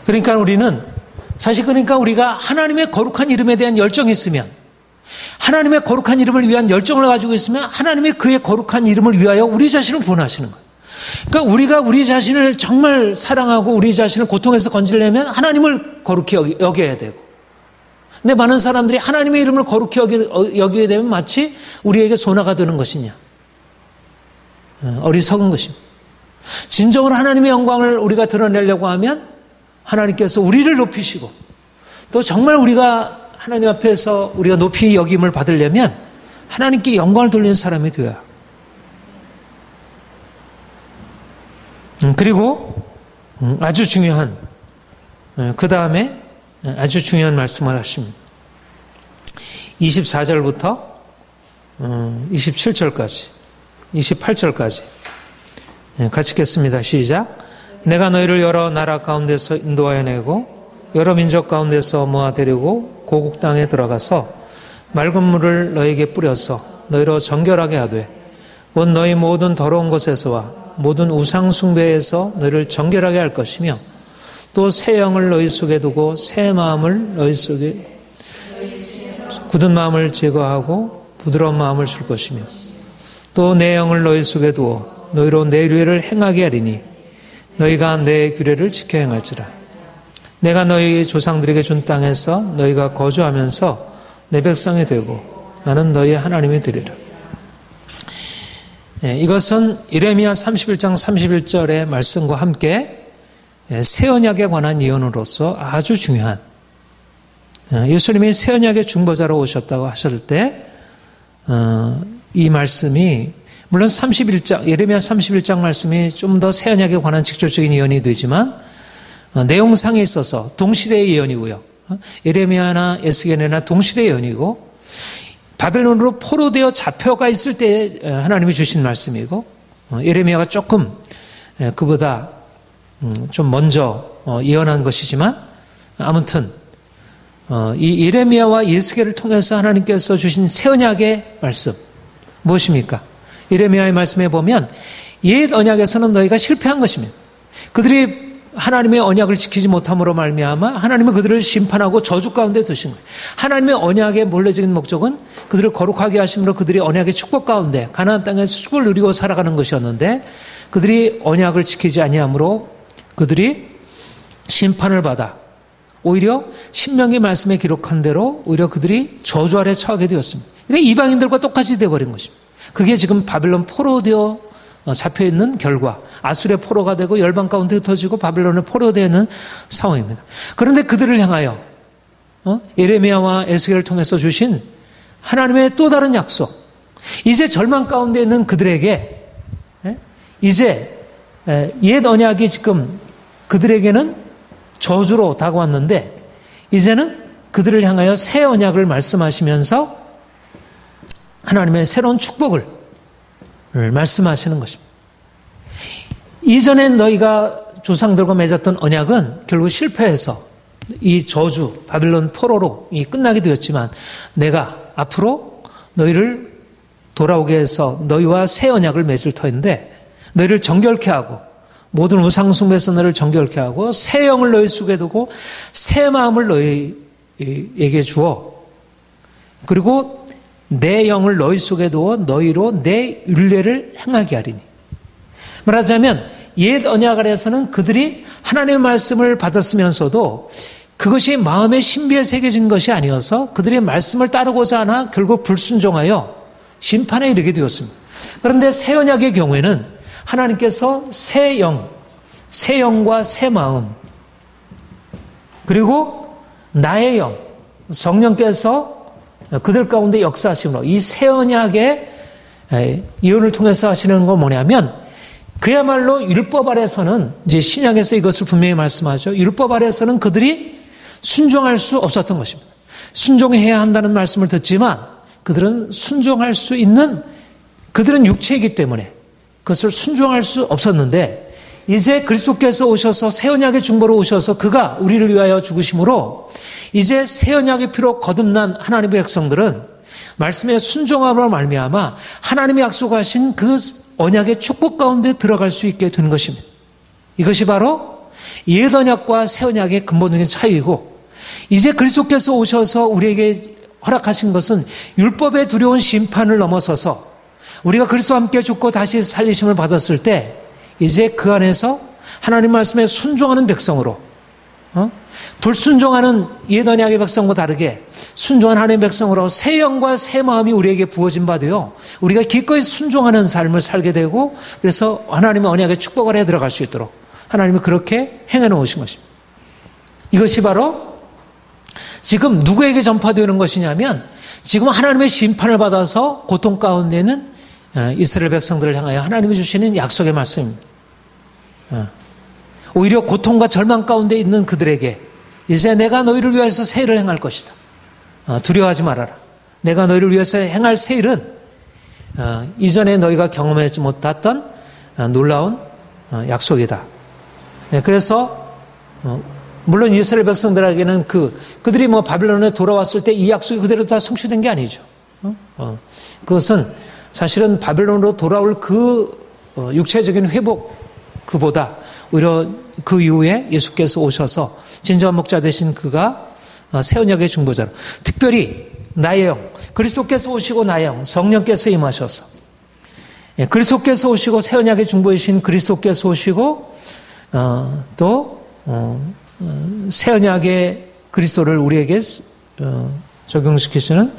그러니까 우리는 그러니까 우리가 하나님의 거룩한 이름에 대한 열정이 있으면, 하나님의 거룩한 이름을 위한 열정을 가지고 있으면 하나님의 그의 거룩한 이름을 위하여 우리 자신을 구원하시는 거예요. 그러니까 우리가 우리 자신을 정말 사랑하고 우리 자신을 고통에서 건지려면 하나님을 거룩히 여겨야 되고, 근데 많은 사람들이 하나님의 이름을 거룩히 여기게 되면 마치 우리에게 손해가 되는 것이냐, 어리석은 것입니다. 진정으로 하나님의 영광을 우리가 드러내려고 하면 하나님께서 우리를 높이시고, 또 정말 우리가 하나님 앞에서 우리가 높이 여김을 받으려면 하나님께 영광을 돌리는 사람이 되어야. 그리고 아주 중요한, 그 다음에 아주 중요한 말씀을 하십니다. 24절부터 27절까지, 28절까지 같이 읽겠습니다. 시작. 내가 너희를 여러 나라 가운데서 인도하여 내고 여러 민족 가운데서 모아 데리고 고국 땅에 들어가서 맑은 물을 너희에게 뿌려서 너희로 정결하게 하되, 곧 너희 모든 더러운 것에서와 모든 우상 숭배에서 너희를 정결하게 할 것이며, 또 새 영을 너희 속에 두고 새 마음을 너희 속에, 굳은 마음을 제거하고 부드러운 마음을 줄 것이며, 또 내 영을 너희 속에 두어 너희로 내 윤례를 행하게 하리니 너희가 내 규례를 지켜 행할지라. 내가 너희 조상들에게 준 땅에서 너희가 거주하면서 내 백성이 되고 나는 너희의 하나님이 되리라. 이것은 예레미야 31장 31절의 말씀과 함께 새 언약에 관한 예언으로서 아주 중요한, 예수님이 새 언약의 중보자로 오셨다고 하셨을 때 이 말씀이, 물론 31장, 예레미야 31장 말씀이 좀 더 새 언약에 관한 직접적인 예언이 되지만 내용상에 있어서 동시대의 예언이고요. 예레미야나 에스겔이나 동시대의 예언이고, 바벨론으로 포로되어 잡혀가 있을 때 하나님이 주신 말씀이고, 예레미야가 조금 그보다 좀 먼저 예언한 것이지만, 아무튼 이 예레미야와 에스겔을 통해서 하나님께서 주신 새 언약의 말씀 무엇입니까? 예레미야의 말씀에 보면 옛 언약에서는 너희가 실패한 것입니다. 그들이 하나님의 언약을 지키지 못함으로 말미암아 하나님은 그들을 심판하고 저주 가운데 두신 거예요. 하나님의 언약의 본래적인 목적은 그들을 거룩하게 하심으로 그들이 언약의 축복 가운데 가나안 땅에서 축복을 누리고 살아가는 것이었는데, 그들이 언약을 지키지 아니함으로 그들이 심판을 받아 오히려 신명기 말씀에 기록한 대로 오히려 그들이 저주 아래 처하게 되었습니다. 그러니까 이방인들과 똑같이 되어버린 것입니다. 그게 지금 바벨론 포로되어 잡혀있는 결과, 아수르의 포로가 되고 열방 가운데 흩어지고 바벨론의 포로되어 있는 상황입니다. 그런데 그들을 향하여 예레미야와 에스겔을 통해서 주신 하나님의 또 다른 약속, 이제 절망 가운데 있는 그들에게 이제 옛 언약이 지금 그들에게는 저주로 다가왔는데, 이제는 그들을 향하여 새 언약을 말씀하시면서 하나님의 새로운 축복을 말씀하시는 것입니다. 이전엔 너희가 조상들과 맺었던 언약은 결국 실패해서 이 저주, 바빌론 포로로 끝나게 되었지만, 내가 앞으로 너희를 돌아오게 해서 너희와 새 언약을 맺을 터인데, 너희를 정결케 하고 모든 우상숭배에서 너희를 정결케 하고 새 영을 너희 속에 두고 새 마음을 너희에게 주어, 그리고 내 영을 너희 속에 두어 너희로 내 율례를 행하게 하리니. 말하자면 옛 언약 아래에서는 그들이 하나님의 말씀을 받았으면서도 그것이 마음의 신비에 새겨진 것이 아니어서 그들의 말씀을 따르고자 하나 결국 불순종하여 심판에 이르게 되었습니다. 그런데 새 언약의 경우에는 하나님께서 새 영과 새 마음, 그리고 나의 영, 성령께서 그들 가운데 역사하심으로 이 새 언약의 예언을 통해서 하시는 건 뭐냐면, 그야말로 율법 아래서는 이제 신약에서 이것을 분명히 말씀하죠. 율법 아래서는 그들이 순종할 수 없었던 것입니다. 순종해야 한다는 말씀을 듣지만 그들은 순종할 수 있는 그들은 육체이기 때문에 그것을 순종할 수 없었는데 이제 그리스도께서 오셔서 새 언약의 중보로 오셔서 그가 우리를 위하여 죽으심으로 이제 새 언약의 피로 거듭난 하나님의 백성들은 말씀에 순종함으로 말미암아 하나님이 약속하신 그 언약의 축복 가운데 들어갈 수 있게 된 것입니다. 이것이 바로 옛 언약과 새 언약의 근본적인 차이이고 이제 그리스도께서 오셔서 우리에게 허락하신 것은 율법의 두려운 심판을 넘어서서 우리가 그리스도와 함께 죽고 다시 살리심을 받았을 때 이제 그 안에서 하나님 말씀에 순종하는 백성으로 불순종하는 옛 언약의 백성과 다르게 순종한 하나님의 백성으로 새 영과 새 마음이 우리에게 부어진 바 되어 우리가 기꺼이 순종하는 삶을 살게 되고 그래서 하나님의 언약의 축복 아래에 들어갈 수 있도록 하나님이 그렇게 행해 놓으신 것입니다. 이것이 바로 지금 누구에게 전파되는 것이냐면 지금 하나님의 심판을 받아서 고통 가운데 있는 이스라엘 백성들을 향하여 하나님이 주시는 약속의 말씀입니다. 오히려 고통과 절망 가운데 있는 그들에게 이제 내가 너희를 위해서 새 일을 행할 것이다. 두려워하지 말아라. 내가 너희를 위해서 행할 새 일은 이전에 너희가 경험하지 못했던 놀라운 약속이다. 그래서 물론 이스라엘 백성들에게는 그들이 바빌론에 돌아왔을 때 이 약속이 그대로 다 성취된 게 아니죠. 그것은 사실은 바빌론으로 돌아올 그 육체적인 회복 그보다 오히려 그 이후에 예수께서 오셔서 진정한 목자 되신 그가 새 언약의 중보자로 특별히 나의 영 그리스도께서 오시고 나의 영 성령께서 임하셔서 그리스도께서 오시고 새 언약의 중보이신 그리스도께서 오시고 또 새 언약의 그리스도를 우리에게 적용시키시는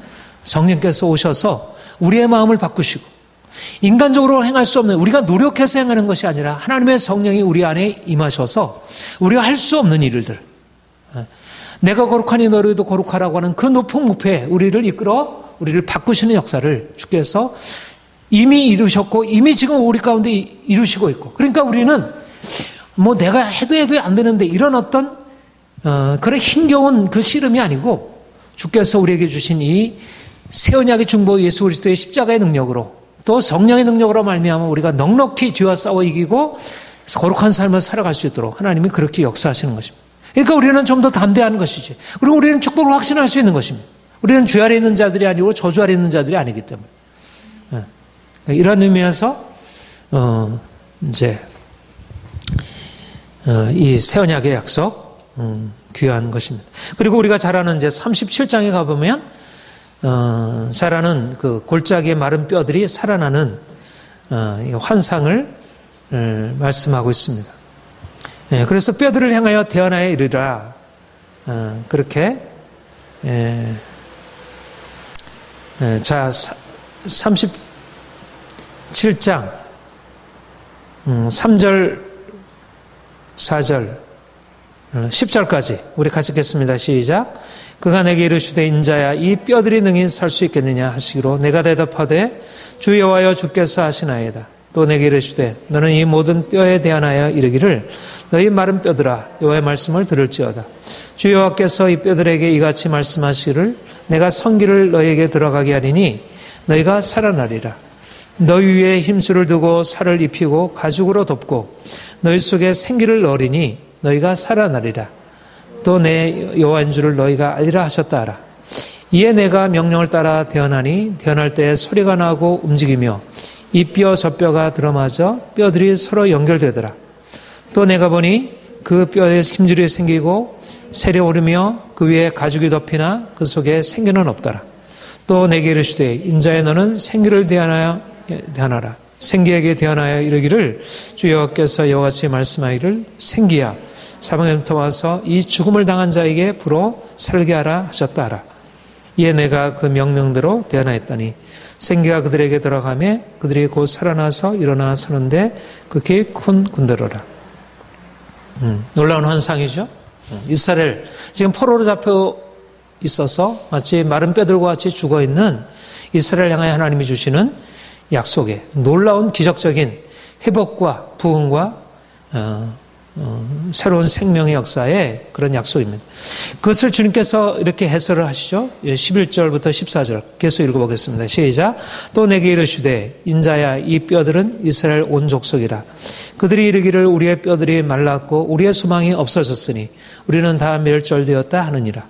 성령께서 오셔서 우리의 마음을 바꾸시고 인간적으로 행할 수 없는 우리가 노력해서 행하는 것이 아니라 하나님의 성령이 우리 안에 임하셔서 우리가 할 수 없는 일들 내가 거룩하니 너희도 거룩하라고 하는 그 높은 목표에 우리를 이끌어 우리를 바꾸시는 역사를 주께서 이미 이루셨고 이미 지금 우리 가운데 이루시고 있고 그러니까 우리는 내가 해도 안 되는데 이런 어떤 그런 힘겨운 그 씨름이 아니고 주께서 우리에게 주신 이 새 언약의 중보 예수 그리스도의 십자가의 능력으로 또 성령의 능력으로 말미암아 우리가 넉넉히 죄와 싸워 이기고 거룩한 삶을 살아갈 수 있도록 하나님이 그렇게 역사하시는 것입니다. 그러니까 우리는 좀 더 담대한 것이지. 그리고 우리는 축복을 확신할 수 있는 것입니다. 우리는 죄 아래 있는 자들이 아니고 저주 아래 있는 자들이 아니기 때문에. 이런 의미에서 이제 이 새 언약의 약속 귀한 것입니다. 그리고 우리가 잘 아는 이제 37장에 가보면 잘 아는 그 골짜기의 마른 뼈들이 살아나는 환상을 말씀하고 있습니다. 그래서 뼈들을 향하여 대언하여 이르라 그렇게 자 37장 3절 4절 10절까지 우리 같이 읽겠습니다. 시작. 그가 내게 이르시되 인자야 이 뼈들이 능히 살 수 있겠느냐 하시기로 내가 대답하되 주 여호와여 주께서 하시나이다. 또 내게 이르시되 너는 이 모든 뼈에 대하여 이르기를 너희 마른 뼈들아 여호와의 말씀을 들을지어다. 주 여호와께서 이 뼈들에게 이같이 말씀하시기를 내가 성기를 너희에게 들어가게 하리니 너희가 살아나리라. 너희 위에 힘줄을 두고 살을 입히고 가죽으로 덮고 너희 속에 생기를 넣으리니 너희가 살아나리라. 또 내 여호와인 줄을 너희가 알리라 하셨다 하라. 이에 내가 명령을 따라 대언하니 대언할 때 소리가 나고 움직이며 이 뼈 저 뼈가 들어맞아 뼈들이 서로 연결되더라. 또 내가 보니 그 뼈에 힘줄이 생기고 세려 오르며 그 위에 가죽이 덮이나 그 속에 생기는 없더라. 또 내게 이르시되 인자의 너는 생기를 대하라. 생기에게 대언하여 이르기를 주 여호와께서 여호와같이 말씀하기를 생기야 사방에부터 와서 이 죽음을 당한 자에게 불어 살게 하라 하셨다 하라. 이에 내가 그 명령대로 대언하였더니 생기가 그들에게 들어가며 그들이 곧 살아나서 일어나 서는데 그렇게 큰 군대로라. 놀라운 환상이죠. 이스라엘 지금 포로로 잡혀 있어서 마치 마른 뼈들과 같이 죽어있는 이스라엘 향하여 하나님이 주시는 약속의 놀라운 기적적인 회복과 부흥과 새로운 생명의 역사의 그런 약속입니다. 그것을 주님께서 이렇게 해설을 하시죠. 11절부터 14절 계속 읽어보겠습니다. 시작. 또 내게 이르시되 인자야 이 뼈들은 이스라엘 온 족속이라. 그들이 이르기를 우리의 뼈들이 말랐고 우리의 소망이 없어졌으니 우리는 다 멸절되었다 하느니라.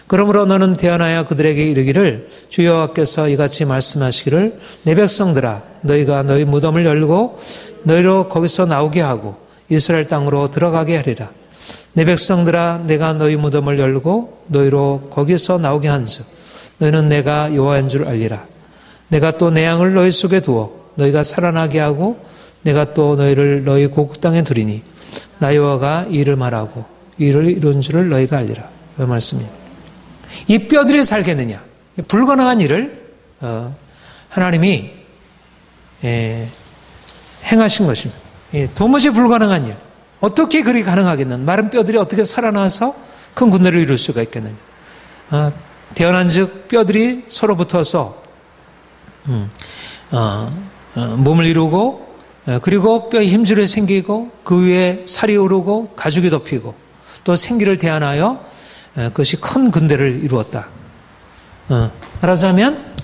그러므로 너는 대언하여 그들에게 이르기를 주 여호와께서 이같이 말씀하시기를 내 백성들아 너희가 너희 무덤을 열고 너희로 거기서 나오게 하고 이스라엘 땅으로 들어가게 하리라. 내 백성들아 내가 너희 무덤을 열고 너희로 거기서 나오게 한즉 너희는 내가 여호와인 줄 알리라. 내가 또 내 양을 너희 속에 두어 너희가 살아나게 하고 내가 또 너희를 너희 고국 땅에 두리니 나 여호와가 이 일을 말하고 이 일을 이룬 줄을 너희가 알리라. 그 말씀입니다. 이 뼈들이 살겠느냐? 불가능한 일을 하나님이 행하신 것입니다. 도무지 불가능한 일. 어떻게 그리 가능하겠는? 마른 뼈들이 어떻게 살아나서 큰 군대를 이룰 수가 있겠느냐? 태어난즉 뼈들이 서로 붙어서 몸을 이루고 그리고 뼈에 힘줄이 생기고 그 위에 살이 오르고 가죽이 덮이고 또 생기를 대안하여 그것이 큰 군대를 이루었다. 말하자면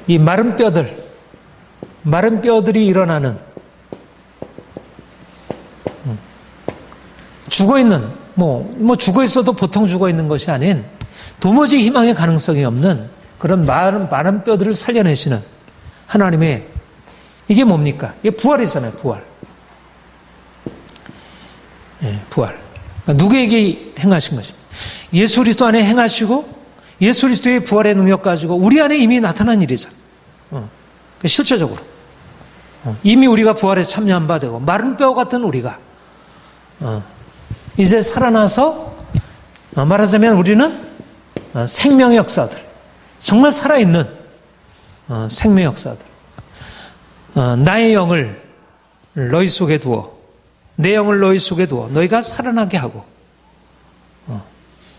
이 마른 뼈들이 일어나는 죽어있는 뭐 죽어있어도 보통 죽어있는 것이 아닌 도무지 희망의 가능성이 없는 그런 마른 뼈들을 살려내시는 하나님의 이게 뭡니까? 이게 부활이잖아요. 부활. 부활. 누구에게 행하신 것입니다. 예수 그리스도 안에 행하시고 예수 그리스도의 부활의 능력 가지고 우리 안에 이미 나타난 일이잖아요. 실제적으로 이미 우리가 부활에 참여한 바 되고 마른 뼈 같은 우리가 이제 살아나서 말하자면 우리는 생명의 역사들, 정말 살아있는 생명의 역사들, 나의 영을 너희 속에 두어 내 영을 너희 속에 두어 너희가 살아나게 하고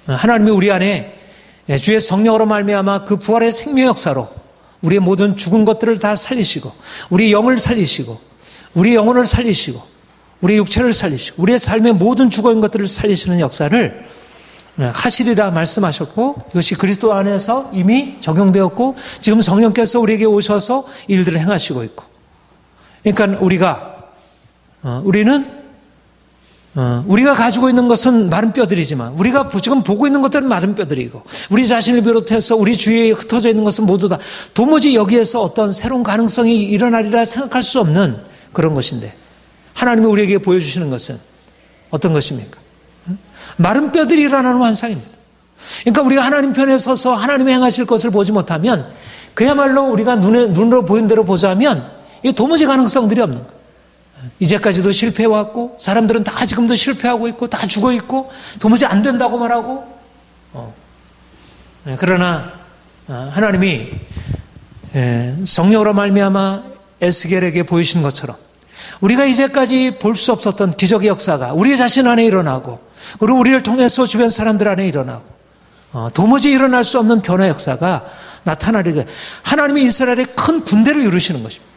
하나님이 우리 안에 주의 성령으로 말미암아 그 부활의 생명 역사로 우리의 모든 죽은 것들을 다 살리시고 우리 영을 살리시고 우리 영혼을 살리시고 우리 육체를 살리시고 우리의 삶의 모든 죽어있는 것들을 살리시는 역사를 하시리라 말씀하셨고 이것이 그리스도 안에서 이미 적용되었고 지금 성령께서 우리에게 오셔서 일들을 행하시고 있고 그러니까 우리가 가지고 있는 것은 마른 뼈들이지만 우리가 지금 보고 있는 것들은 마른 뼈들이고 우리 자신을 비롯해서 우리 주위에 흩어져 있는 것은 모두 다 도무지 여기에서 어떤 새로운 가능성이 일어나리라 생각할 수 없는 그런 것인데 하나님이 우리에게 보여주시는 것은 어떤 것입니까? 마른 뼈들이 일어나는 환상입니다. 그러니까 우리가 하나님 편에 서서 하나님이 행하실 것을 보지 못하면 그야말로 우리가 눈으로 보이는 대로 보자면 이 도무지 가능성들이 없는 거예요. 이제까지도 실패해왔고 사람들은 다 지금도 실패하고 있고 다 죽어있고 도무지 안 된다고 말하고 그러나 하나님이 성령으로 말미암아 에스겔에게 보이신 것처럼 우리가 이제까지 볼 수 없었던 기적의 역사가 우리 자신 안에 일어나고 그리고 우리를 통해서 주변 사람들 안에 일어나고 도무지 일어날 수 없는 변화 역사가 나타나리게 하나님이 이스라엘의 큰 군대를 이루시는 것입니다.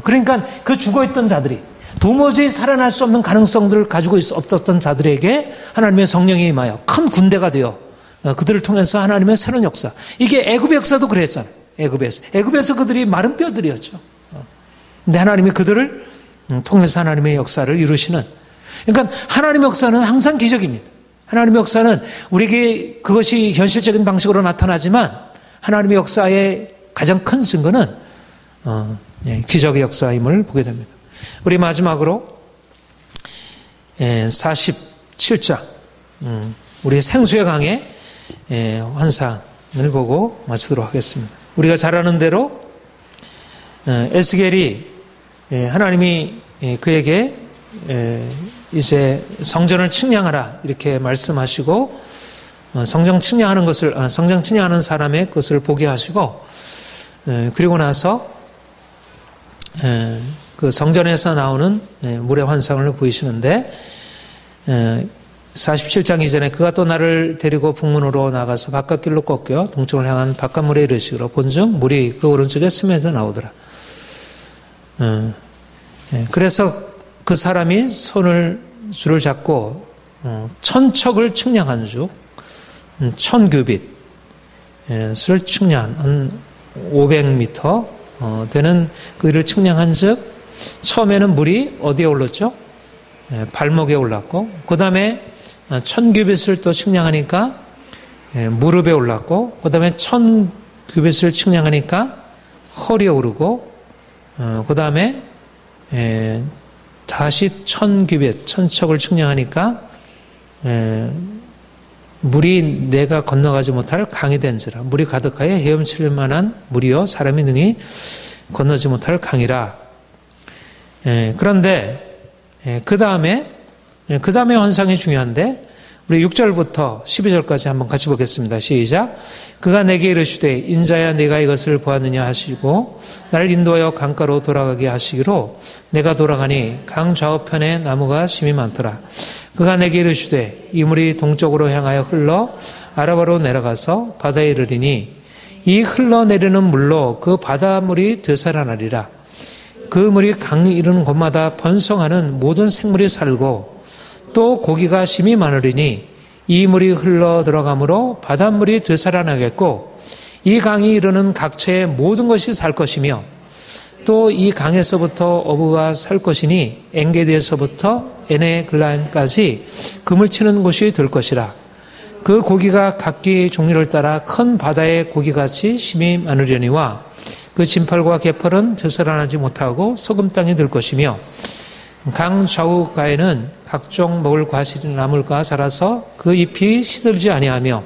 그러니까 그 죽어있던 자들이 도무지 살아날 수 없는 가능성들을 가지고 없었던 자들에게 하나님의 성령이 임하여 큰 군대가 되어 그들을 통해서 하나님의 새로운 역사. 이게 애굽의 역사도 그랬잖아요. 애굽에서 그들이 마른 뼈들이었죠. 근데 하나님이 그들을 통해서 하나님의 역사를 이루시는. 그러니까 하나님의 역사는 항상 기적입니다. 하나님의 역사는 우리에게 그것이 현실적인 방식으로 나타나지만 하나님의 역사의 가장 큰 증거는 기적의 역사임을 보게 됩니다. 우리 마지막으로 47장 우리 생수의 강의 환상을 보고 마치도록 하겠습니다. 우리가 잘 아는 대로 에스겔이 하나님이 그에게 이제 성전을 측량하라 이렇게 말씀하시고 성전 측량하는 사람의 것을 보게 하시고 그리고 나서 그 성전에서 나오는 물의 환상을 보이시는데 47장 이전에 그가 또 나를 데리고 북문으로 나가서 바깥길로 꺾여 동쪽을 향한 바깥물에 이르시기로 본즉 물이 그 오른쪽에 스며서 나오더라. 그래서 그 사람이 줄을 잡고 천척을 측량한 즉 1000규빗을 측량한 한 500m 되는 그 일을 측량한 즉 처음에는 물이 어디에 올랐죠? 발목에 올랐고 그 다음에 1000규빗을 또 측량하니까 무릎에 올랐고 그 다음에 1000규빗을 측량하니까 허리에 오르고 그 다음에 다시 1000규빗 천척을 측량하니까 물이 내가 건너가지 못할 강이 된지라 물이 가득하여 헤엄칠 만한 물이요 사람이 능히 건너지 못할 강이라. 그런데 그 다음에 환상이 중요한데 우리 6절부터 12절까지 한번 같이 보겠습니다. 시작. 그가 내게 이르시되 인자야 내가 이것을 보았느냐 하시고 나를 인도하여 강가로 돌아가게 하시기로 내가 돌아가니 강 좌우편에 나무가 심이 많더라. 그가 내게 이르시되 이 물이 동쪽으로 향하여 흘러 아라바로 내려가서 바다에 이르리니 이 흘러내리는 물로 그 바닷물이 되살아나리라. 그 물이 강이 이르는 곳마다 번성하는 모든 생물이 살고 또 고기가 심이 많으리니 이 물이 흘러 들어가므로 바닷물이 되살아나겠고 이 강이 이르는 각처의 모든 것이 살 것이며 또 이 강에서부터 어부가 살 것이니 엔게디에서부터 에네글라임까지 금을 치는 곳이 될 것이라. 그 고기가 각기 종류를 따라 큰 바다의 고기같이 심이 많으려니와 그 진팔과 개펄은 되살아나지 못하고 소금 땅이 될 것이며 강 좌우가에는 각종 먹을 과실이 나물과 자라서 그 잎이 시들지 아니하며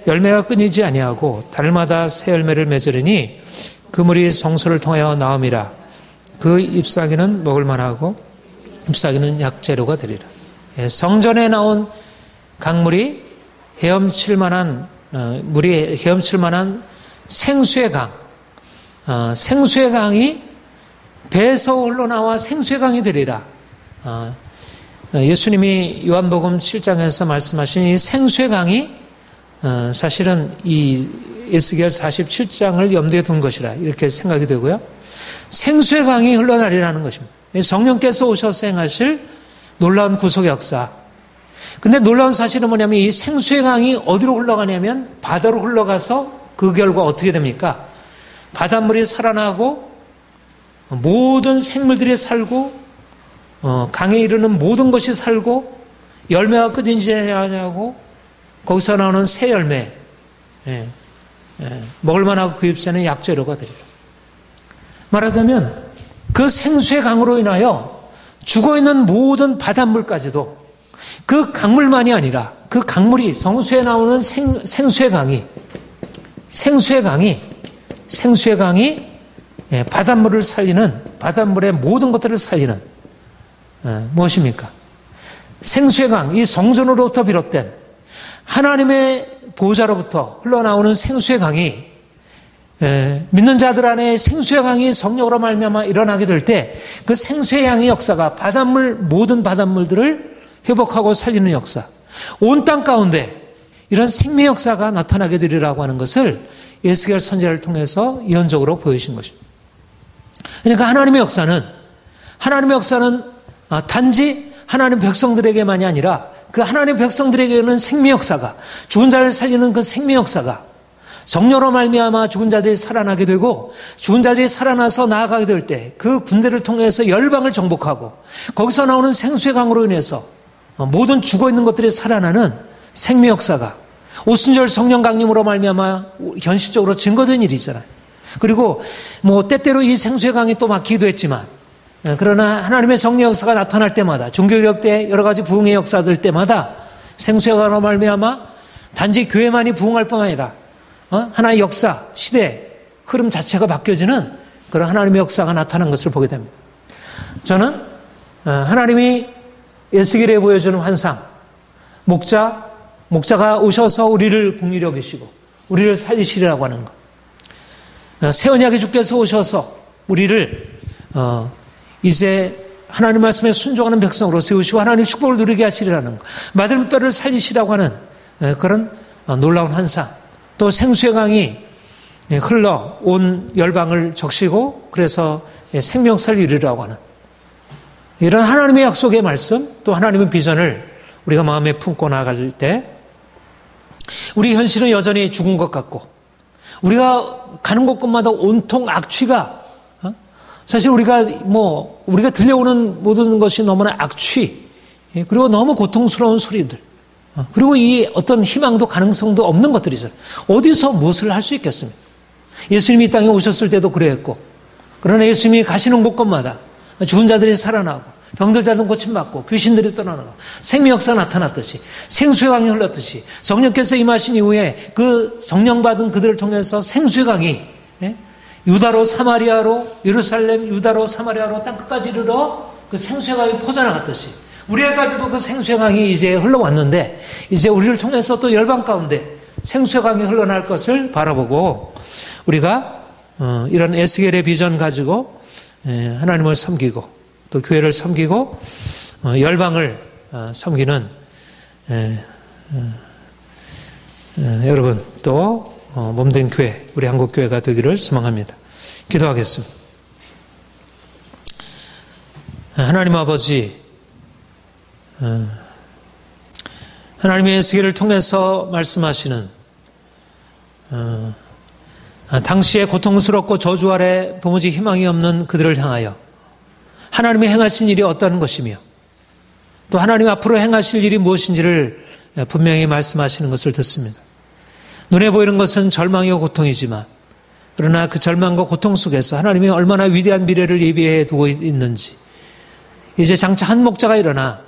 열매가 끊이지 아니하고 달마다 새 열매를 맺으리니 그 물이 성소를 통하여 나옴이라. 그 잎사귀는 먹을 만하고 잎사귀는 약재료가 되리라. 성전에 나온 강물이 헤엄칠 만한 생수의 강, 생수의 강이 배에서 흘러나와 생수의 강이 되리라. 예수님이 요한복음 7장에서 말씀하신 이 생수의 강이 사실은 이 에스겔 47장을 염두에 둔 것이라 이렇게 생각이 되고요. 생수의 강이 흘러나리라는 것입니다. 성령께서 오셔서 행하실 놀라운 구속의 역사. 근데 놀라운 사실은 뭐냐면 이 생수의 강이 어디로 흘러가냐면 바다로 흘러가서 그 결과 어떻게 됩니까? 바닷물이 살아나고 모든 생물들이 살고 강에 이르는 모든 것이 살고 열매가 끊이지 않냐고 거기서 나오는 새 열매 먹을 만하고 그 잎새는 약재료가 되리라. 말하자면 그 생수의 강으로 인하여 죽어있는 모든 바닷물까지도 그 강물만이 아니라 그 강물이 성수에 나오는 생수의 강이 바닷물을 살리는 바닷물의 모든 것들을 살리는 무엇입니까? 생수의 강, 이 성전으로부터 비롯된 하나님의 보좌로부터 흘러나오는 생수의 강이 믿는 자들 안에 생수의 강이 성령으로 말미암아 일어나게 될 때 그 생수의 양의 역사가 모든 바닷물들을 회복하고 살리는 역사, 온 땅 가운데 이런 생명 역사가 나타나게 되리라고 하는 것을 에스겔 선지자를 통해서 예언적으로 보여주신 것입니다. 그러니까 하나님의 역사는 단지 하나님 백성들에게만이 아니라 그 하나님 백성들에게는 생명 역사가, 죽은 자를 살리는 그 생명 역사가 성령으로 말미암아 죽은 자들이 살아나게 되고 죽은 자들이 살아나서 나아가게 될 때 그 군대를 통해서 열방을 정복하고 거기서 나오는 생수의 강으로 인해서 모든 죽어있는 것들이 살아나는 생명 역사가 오순절 성령 강림으로 말미암아 현실적으로 증거된 일이잖아요. 그리고 때때로 이 생수의 강이 또 막히기도 했지만 그러나 하나님의 성령 역사가 나타날 때마다 종교개혁 때 여러 가지 부흥의 역사들 때마다 생수의 강으로 말미암아 단지 교회만이 부흥할 뿐 아니라 하나의 역사, 시대, 흐름 자체가 바뀌어지는 그런 하나님의 역사가 나타난 것을 보게 됩니다. 저는 하나님이 에스겔에 보여주는 환상, 목자가 오셔서 우리를 긍휼히 여기시고 우리를 살리시리라고 하는 것. 새 언약의 주께서 오셔서 우리를 이제 하나님 말씀에 순종하는 백성으로 세우시고 하나님 축복을 누리게 하시리라는 것. 맞은 뼈를 살리시라고 하는 그런 놀라운 환상. 또 생수의 강이 흘러 온 열방을 적시고 그래서 생명사를 이루라고 하는 이런 하나님의 약속의 말씀, 또 하나님의 비전을 우리가 마음에 품고 나아갈 때 우리 현실은 여전히 죽은 것 같고 우리가 가는 곳곳마다 온통 악취가 사실 우리가 들려오는 모든 것이 너무나 악취 그리고 너무 고통스러운 소리들 그리고 이 어떤 희망도 가능성도 없는 것들이죠. 어디서 무엇을 할 수 있겠습니까? 예수님이 이 땅에 오셨을 때도 그랬고 그러나 예수님이 가시는 곳곳마다 죽은 자들이 살아나고 병들 자는 고침받고 귀신들이 떠나고 생명 역사가 나타났듯이 생수의 강이 흘렀듯이 성령께서 임하신 이후에 그 성령 받은 그들을 통해서 생수의 강이 유다로 사마리아로 예루살렘 유다로 사마리아로 땅끝까지 이르러 그 생수의 강이 퍼져나갔듯이 우리에게까지도 그 생수의 강이 이제 흘러왔는데 이제 우리를 통해서 또 열방 가운데 생수의 강이 흘러날 것을 바라보고 우리가 이런 에스겔의 비전 가지고 하나님을 섬기고 또 교회를 섬기고 열방을 섬기는 여러분 또 몸된 교회 우리 한국교회가 되기를 소망합니다. 기도하겠습니다. 하나님 아버지 하나님의 에스겔을 통해서 말씀하시는 당시에 고통스럽고 저주 아래 도무지 희망이 없는 그들을 향하여 하나님이 행하신 일이 어떤 것이며 또 하나님 앞으로 행하실 일이 무엇인지를 분명히 말씀하시는 것을 듣습니다. 눈에 보이는 것은 절망이고 고통이지만 그러나 그 절망과 고통 속에서 하나님이 얼마나 위대한 미래를 예비해 두고 있는지 이제 장차 한 목자가 일어나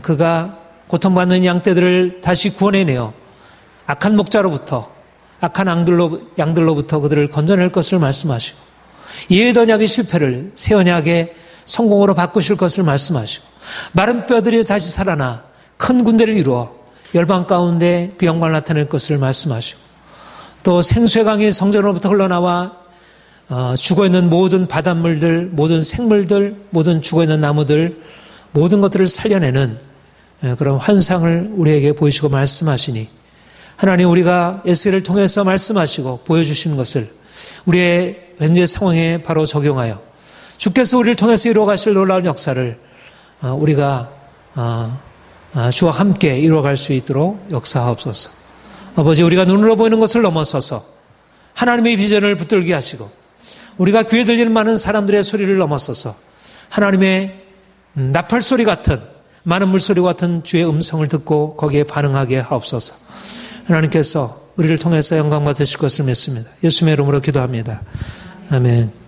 그가 고통받는 양떼들을 다시 구원해내어 악한 목자로부터 악한 양들로부터 그들을 건져낼 것을 말씀하시고 이에 언약의 실패를 새 언약의 성공으로 바꾸실 것을 말씀하시고 마른 뼈들이 다시 살아나 큰 군대를 이루어 열방 가운데 그 영광을 나타낼 것을 말씀하시고 또 생수의 강이 성전으로부터 흘러나와 죽어있는 모든 바닷물들 모든 생물들 모든 죽어있는 나무들 모든 것들을 살려내는 그런 환상을 우리에게 보이시고 말씀하시니 하나님 우리가 에스겔을 통해서 말씀하시고 보여주시는 것을 우리의 현재 상황에 바로 적용하여 주께서 우리를 통해서 이루어가실 놀라운 역사를 우리가 주와 함께 이루어갈 수 있도록 역사하옵소서. 아버지 우리가 눈으로 보이는 것을 넘어서서 하나님의 비전을 붙들게 하시고 우리가 귀에 들리는 많은 사람들의 소리를 넘어서서 하나님의 나팔소리 같은 많은 물소리 같은 주의 음성을 듣고 거기에 반응하게 하옵소서. 하나님께서 우리를 통해서 영광 받으실 것을 믿습니다. 예수님의 이름으로 기도합니다. 아멘.